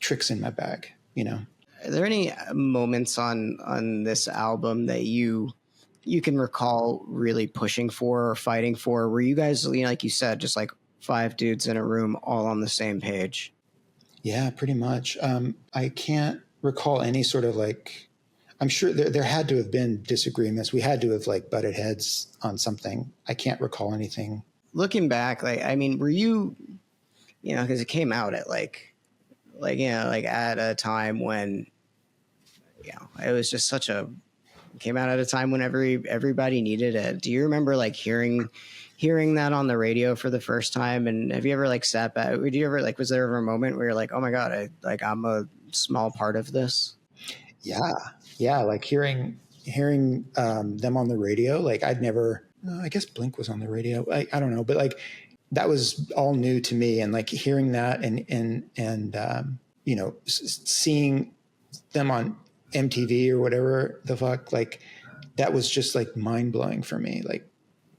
tricks in my bag, Are there any moments on this album that you can recall really pushing for or fighting for? Were you guys, like you said, just like 5 dudes in a room all on the same page? Yeah, pretty much. I can't recall any sort of like, I'm sure there had to have been disagreements. We had to have like butted heads on something. I can't recall anything. Looking back, like, I mean, were you, because it came out at like at a time when, it was just came out at a time when everybody needed it. Do you remember like hearing that on the radio for the first time? And have you ever like sat back? Would you ever like, was there ever a moment where you're like, oh my God, I'm a small part of this? Yeah. Like hearing them on the radio. Like I'd never, I guess Blink was on the radio. I don't know, but like that was all new to me. And like hearing that and seeing them on MTV or whatever the fuck, like that was just like mind blowing for me. Like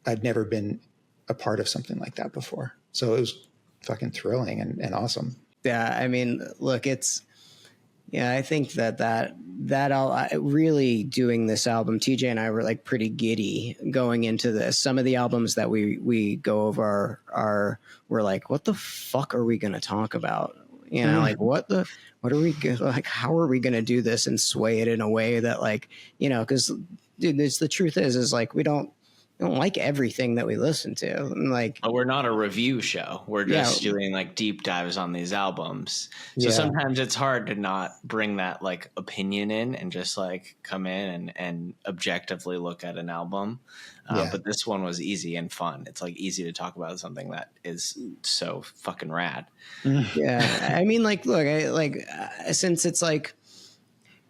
I'd never been a part of something like that before. So it was fucking thrilling and awesome. Yeah. I mean, look, it's Yeah, I think that I'll really doing this album. TJ and I were like pretty giddy going into this. Some of the albums that we go over we're like, what the fuck are we going to talk about? You know, like what are we like? How are we going to do this and sway it in a way that like, you know, because dude, the truth is like we don't like everything that we listen to. And like, But we're not a review show. We're just doing like deep dives on these albums. So Yeah. sometimes it's hard to not bring that like opinion in and just like come in and objectively look at an album. But this one was easy and fun. It's like easy to talk about something that is so fucking rad. yeah, I mean, like, look, since it's like,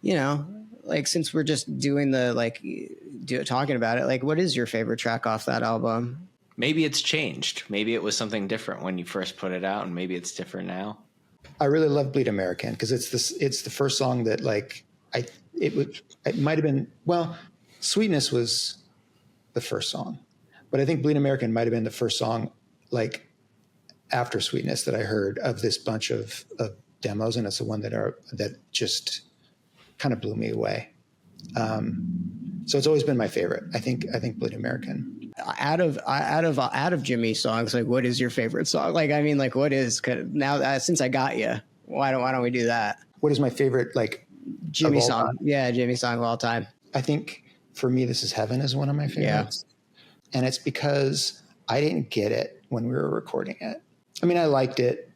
you know, like since we're just doing the like talking about it, like, what is your favorite track off that album? Maybe it's changed. Maybe it was something different when you first put it out, and maybe it's different now. I really love Bleed American because it's the first song that like it might have been, well, Sweetness was the first song, but I think Bleed American might have been the first song like after Sweetness that I heard of this bunch of demos, and it's the one that just kind of blew me away. So it's always been my favorite. I think Bleed American. Out of Jimmy's songs, like, what is your favorite song? Like, I mean, like, what is now since I got you? Why don't we do that? What is my favorite like Jimmy song? time? Yeah, Jimmy song of all time. I think for me, This Is Heaven is one of my favorites. Yeah. And it's because I didn't get it when we were recording it. I mean, I liked it,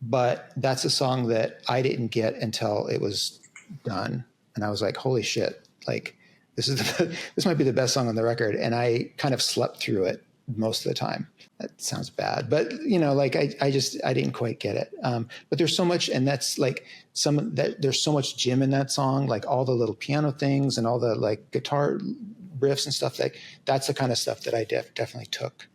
but that's a song that I didn't get until it was done. And I was like, holy shit, like this might be the best song on the record. And I kind of slept through it most of the time. That sounds bad, but you know, like I didn't quite get it. But there's so much, and that's like there's so much Jim in that song, like all the little piano things and all the like guitar riffs and stuff. Like that's the kind of stuff that I definitely took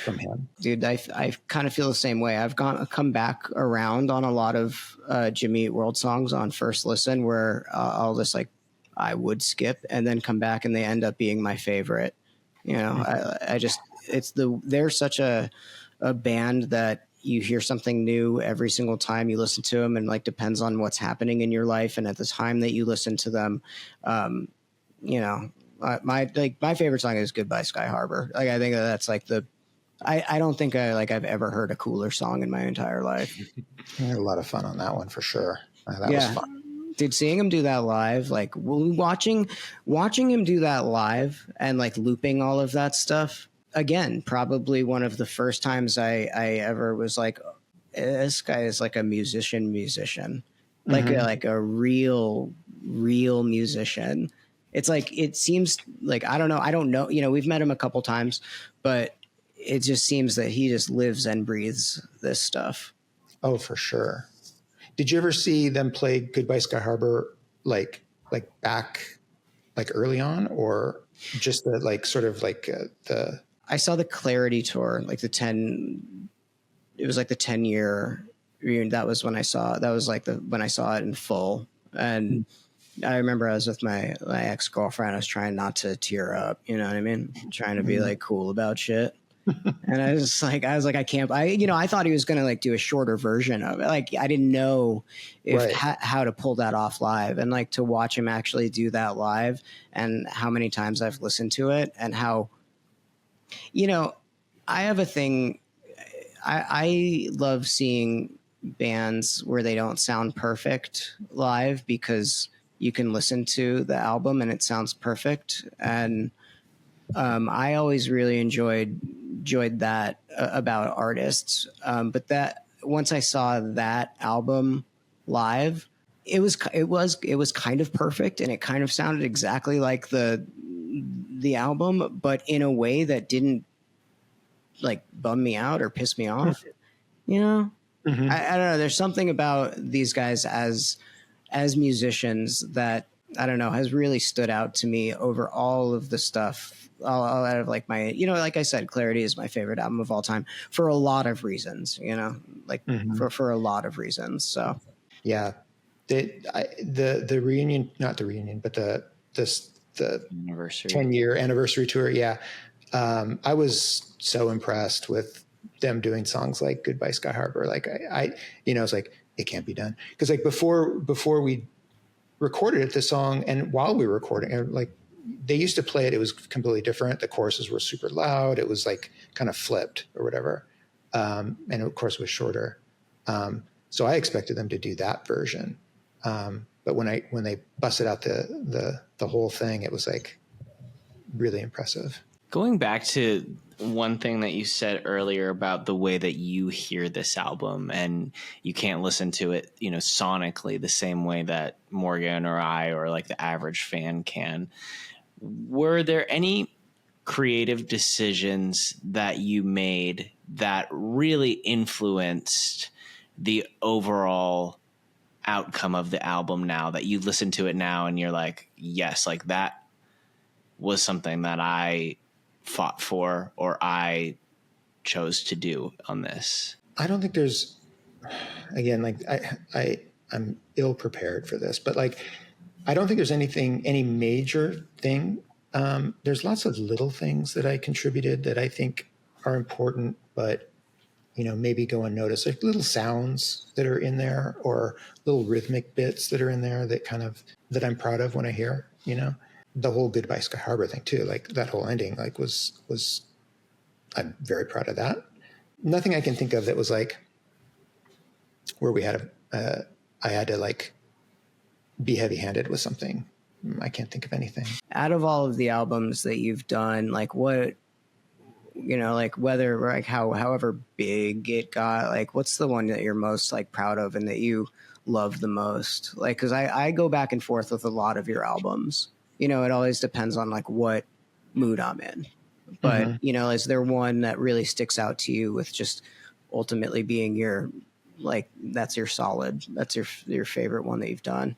from him. Dude, I kind of feel the same way. I've come back around on a lot of Jimmy Eat World songs on first listen where I'll just like, I would skip and then come back and they end up being my favorite. You know, I just, they're such a band that you hear something new every single time you listen to them, and like depends on what's happening in your life and at the time that you listen to them. You know, my favorite song is Goodbye Sky Harbor. Like, I think that's like I don't think I've ever heard a cooler song in my entire life. I had a lot of fun on that one for sure. That was fun. Dude, seeing him do that live, like watching him do that live and like looping all of that stuff, again, probably one of the first times I ever was like, this guy is like a musician, like like a real musician. It's like, it seems like, I don't know, you know, we've met him a couple times, but it just seems that he just lives and breathes this stuff. Oh, for sure. Did you ever see them play Goodbye Sky Harbor like back like early on, or just the like sort of like the? I saw the Clarity tour, like the 10-year reunion. That was when I saw when I saw it in full. And I remember I was with my ex-girlfriend. I was trying not to tear up, you know what I mean? Trying to be like cool about shit. And I was like, I thought he was going to like do a shorter version of it. Like, I didn't know how to pull that off live, and like to watch him actually do that live, and how many times I've listened to it, and how, you know, I have a thing. I love seeing bands where they don't sound perfect live, because you can listen to the album and it sounds perfect. And I always really enjoyed that about artists. But that once I saw that album live, it was kind of perfect, and it kind of sounded exactly like the album, but in a way that didn't like bum me out or piss me off. You know, I don't know. There's something about these guys as musicians that, I don't know, has really stood out to me over all of the stuff. All out of like my, you know, like I said, Clarity is my favorite album of all time for a lot of reasons, you know, like for a lot of reasons. So yeah, the reunion, not the reunion, but the Anniversary. 10-year anniversary tour. Yeah. I was so impressed with them doing songs like Goodbye Sky Harbor. Like I you know, it's like it can't be done. Because like before we recorded it, the song, and while we were recording, like they used to play it, it was completely different. The choruses were super loud. It was like kind of flipped or whatever. And of course it was shorter. So I expected them to do that version. But when they busted out the whole thing, it was like really impressive. Going back to one thing that you said earlier about the way that you hear this album, and you can't listen to it, sonically the same way that Morgan or I or like the average fan can. Were there any creative decisions that you made that really influenced the overall outcome of the album now, that you listen to it now and you're like, yes, like that was something that I fought for or I chose to do on this? I don't think there's, again, like I'm ill prepared for this, but like, I don't think there's any major thing. There's lots of little things that I contributed that I think are important, but maybe go unnoticed, like little sounds that are in there or little rhythmic bits that are in there that I'm proud of when I hear, the whole Goodbye Sky Harbor thing too. Like that whole ending, like was I'm very proud of that. Nothing I can think of that was like where we had I had to like be heavy handed with something. I can't think of anything. Out of all of the albums that you've done, like what, like whether like however big it got, like what's the one that you're most like proud of and that you love the most? Like, cause I go back and forth with a lot of your albums, it always depends on like what mood I'm in, but is there one that really sticks out to you with just ultimately being your, like, that's your favorite one that you've done?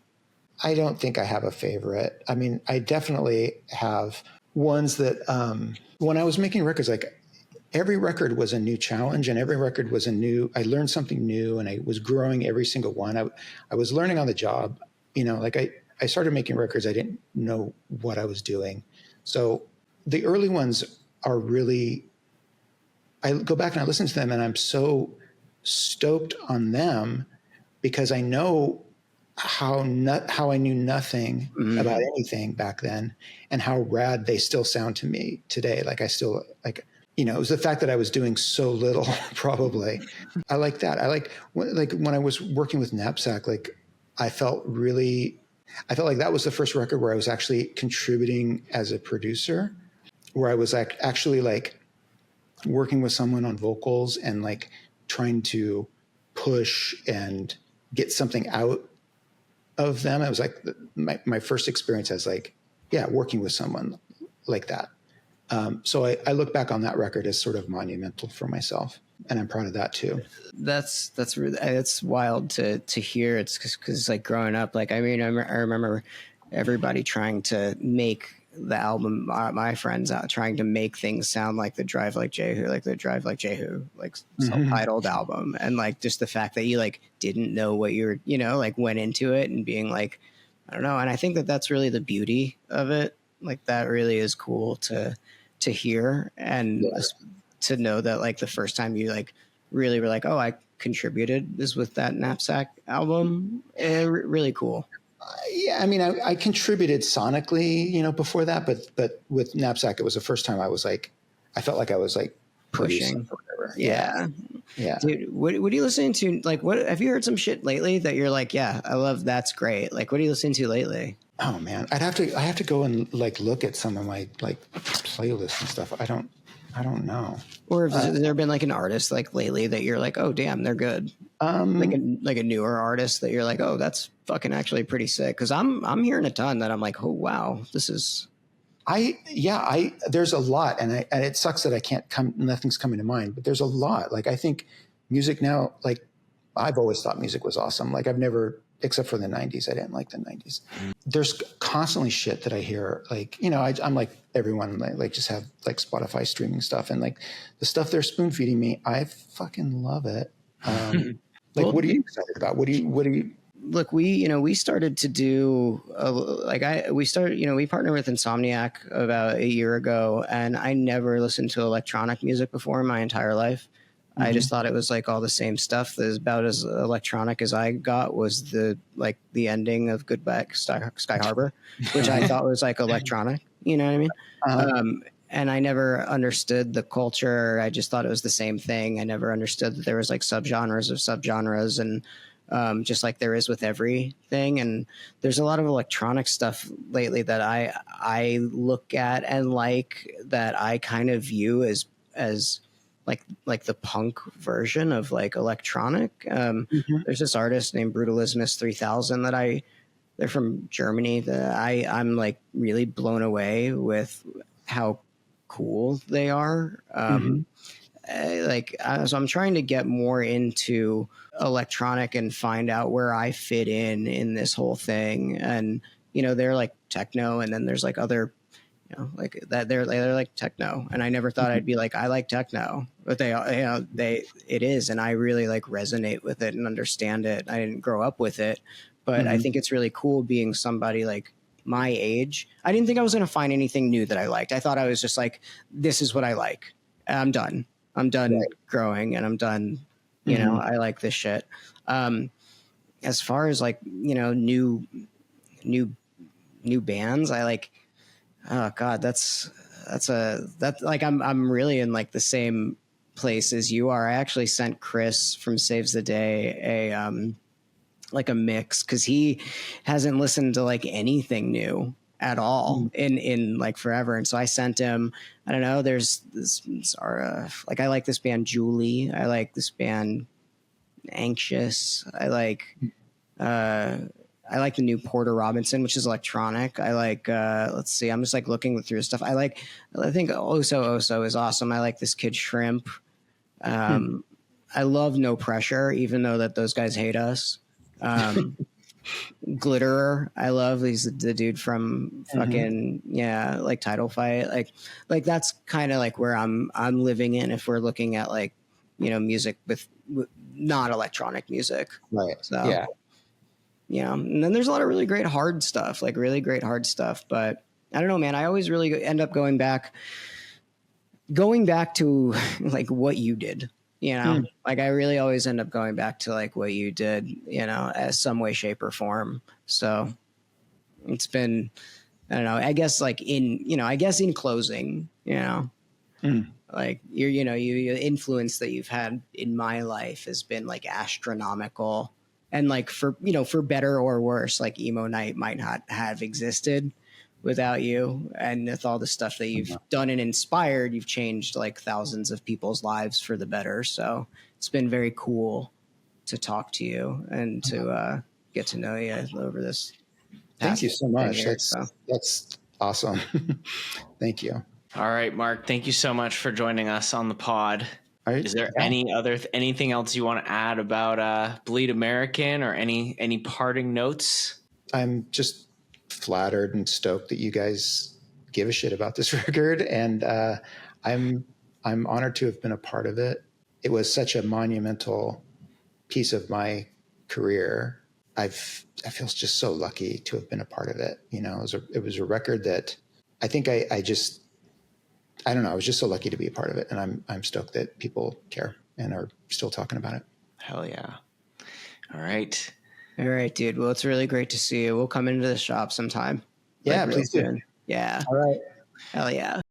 I don't think I have a favorite. I mean, I definitely have ones that, when I was making records, like every record was a new challenge and every record was I learned something new and I was growing every single one. I was learning on the job, like I started making records. I didn't know what I was doing. So the early ones are really, I go back and I listen to them and I'm so stoked on them because I know how I knew nothing about anything back then and how rad they still sound to me today. Like I still like, it was the fact that I was doing so little probably. I like that. I like when I was working with Knapsack, like I felt like that was the first record where I was actually contributing as a producer, where I was like actually like working with someone on vocals and like trying to push and get something out of them. It was like my first experience as like, working with someone like that. So I look back on that record as sort of monumental for myself, and I'm proud of that too. That's really, it's wild to hear. It's because like growing up, like, I mean, I remember everybody trying to make the album, my friends trying to make things sound like the Drive Like Jehu, like self-titled album. And like, just the fact that you like didn't know what you were, like went into it and being like, I don't know. And I think that that's really the beauty of it. Like that really is cool to hear and to know that like the first time you like really were like, oh, I contributed is with that Knapsack album. Really cool. Yeah, I mean, I contributed sonically, before that, but with Knapsack, it was the first time I was like, I felt like I was like pushing. Or whatever. Yeah. Dude, what are you listening to? Like, what have you heard some shit lately that you're like, yeah, I love, that's great. Like, what are you listening to lately? Oh man, I have to go and like look at some of my like playlists and stuff. I don't know. Or has there been like an artist like lately that you're like, oh damn, they're good? Like a newer artist that you're like, oh, that's fucking actually pretty sick. Cause I'm hearing a ton that I'm like, oh wow, this is. There's a lot, and it sucks that nothing's coming to mind, but there's a lot. Like I think music now, like I've always thought music was awesome. Like I've never, except for the 90s, I didn't like the 90s. There's constantly shit that I hear, like, I'm like everyone, like just have like Spotify streaming stuff, and like the stuff they're spoon feeding me, I fucking love it. Like, what are you excited about? What do you? Look, we started to do we partnered with Insomniac about a year ago, and I never listened to electronic music before in my entire life. I just thought it was like all the same stuff. That is about as electronic as I got was the ending of Goodbye Sky Harbor, which I thought was like electronic. You know what I mean? And I never understood the culture. I just thought it was the same thing. I never understood that there was like subgenres of subgenres, and just like there is with everything. And there's a lot of electronic stuff lately that I look at and like, that I kind of view as like the punk version of like electronic. There's this artist named Brutalismus 3000 they're from Germany, that I'm like really blown away with how cool they are. So I'm trying to get more into electronic and find out where I fit in this whole thing. And, they're like techno, and then there's like other, like that they're like techno. And I never thought I'd be like, I like techno, but it is. And I really like resonate with it and understand it. I didn't grow up with it, but I think it's really cool being somebody like my age. I didn't think I was going to find anything new that I liked. I thought I was just like, this is what I like. I'm done growing, and I'm done. I like this shit. As far as like, new bands, I like, oh God, that's like, I'm really in like the same place as you are. I actually sent Chris from Saves the Day a mix, because he hasn't listened to like anything new at all in like forever. And so I sent him, I don't know, there's this like, I like this band Julie, I like this band Anxious, I like the new Porter Robinson, which is electronic. I like, let's see, I'm just like looking through stuff. I think Oso is awesome. I like this kid Shrimp. I love No Pressure, even though that those guys hate us. Glitterer, I love. He's the dude from fucking like Title Fight. Like that's kind of like where I'm living in, if we're looking at like, music with not electronic music. Right. So yeah. And then there's a lot of really great hard stuff, but I don't know, man. I always really end up going back to like what you did. Like I really always end up going back to like what you did, as some way, shape, or form. So it's been, I don't know, I guess like in closing, like your influence that you've had in my life has been like astronomical. And like for better or worse, like Emo Night might not have existed without you. And with all the stuff that you've done and inspired, you've changed like thousands of people's lives for the better. So it's been very cool to talk to you and to get to know you over this. Thank you so much. That's awesome. Thank you. All right, Mark, thank you so much for joining us on the pod. Right. Is there anything else you want to add about Bleed American, or any parting notes? I'm just flattered and stoked that you guys give a shit about this record, and I'm honored to have been a part of it. It was such a monumental piece of my career. I feel just so lucky to have been a part of it. It was a record that I think I don't know. I was just so lucky to be a part of it, and I'm stoked that people care and are still talking about it. Hell yeah! All right, dude. Well, it's really great to see you. We'll come into the shop sometime. Yeah, please do. Yeah. All right. Hell yeah.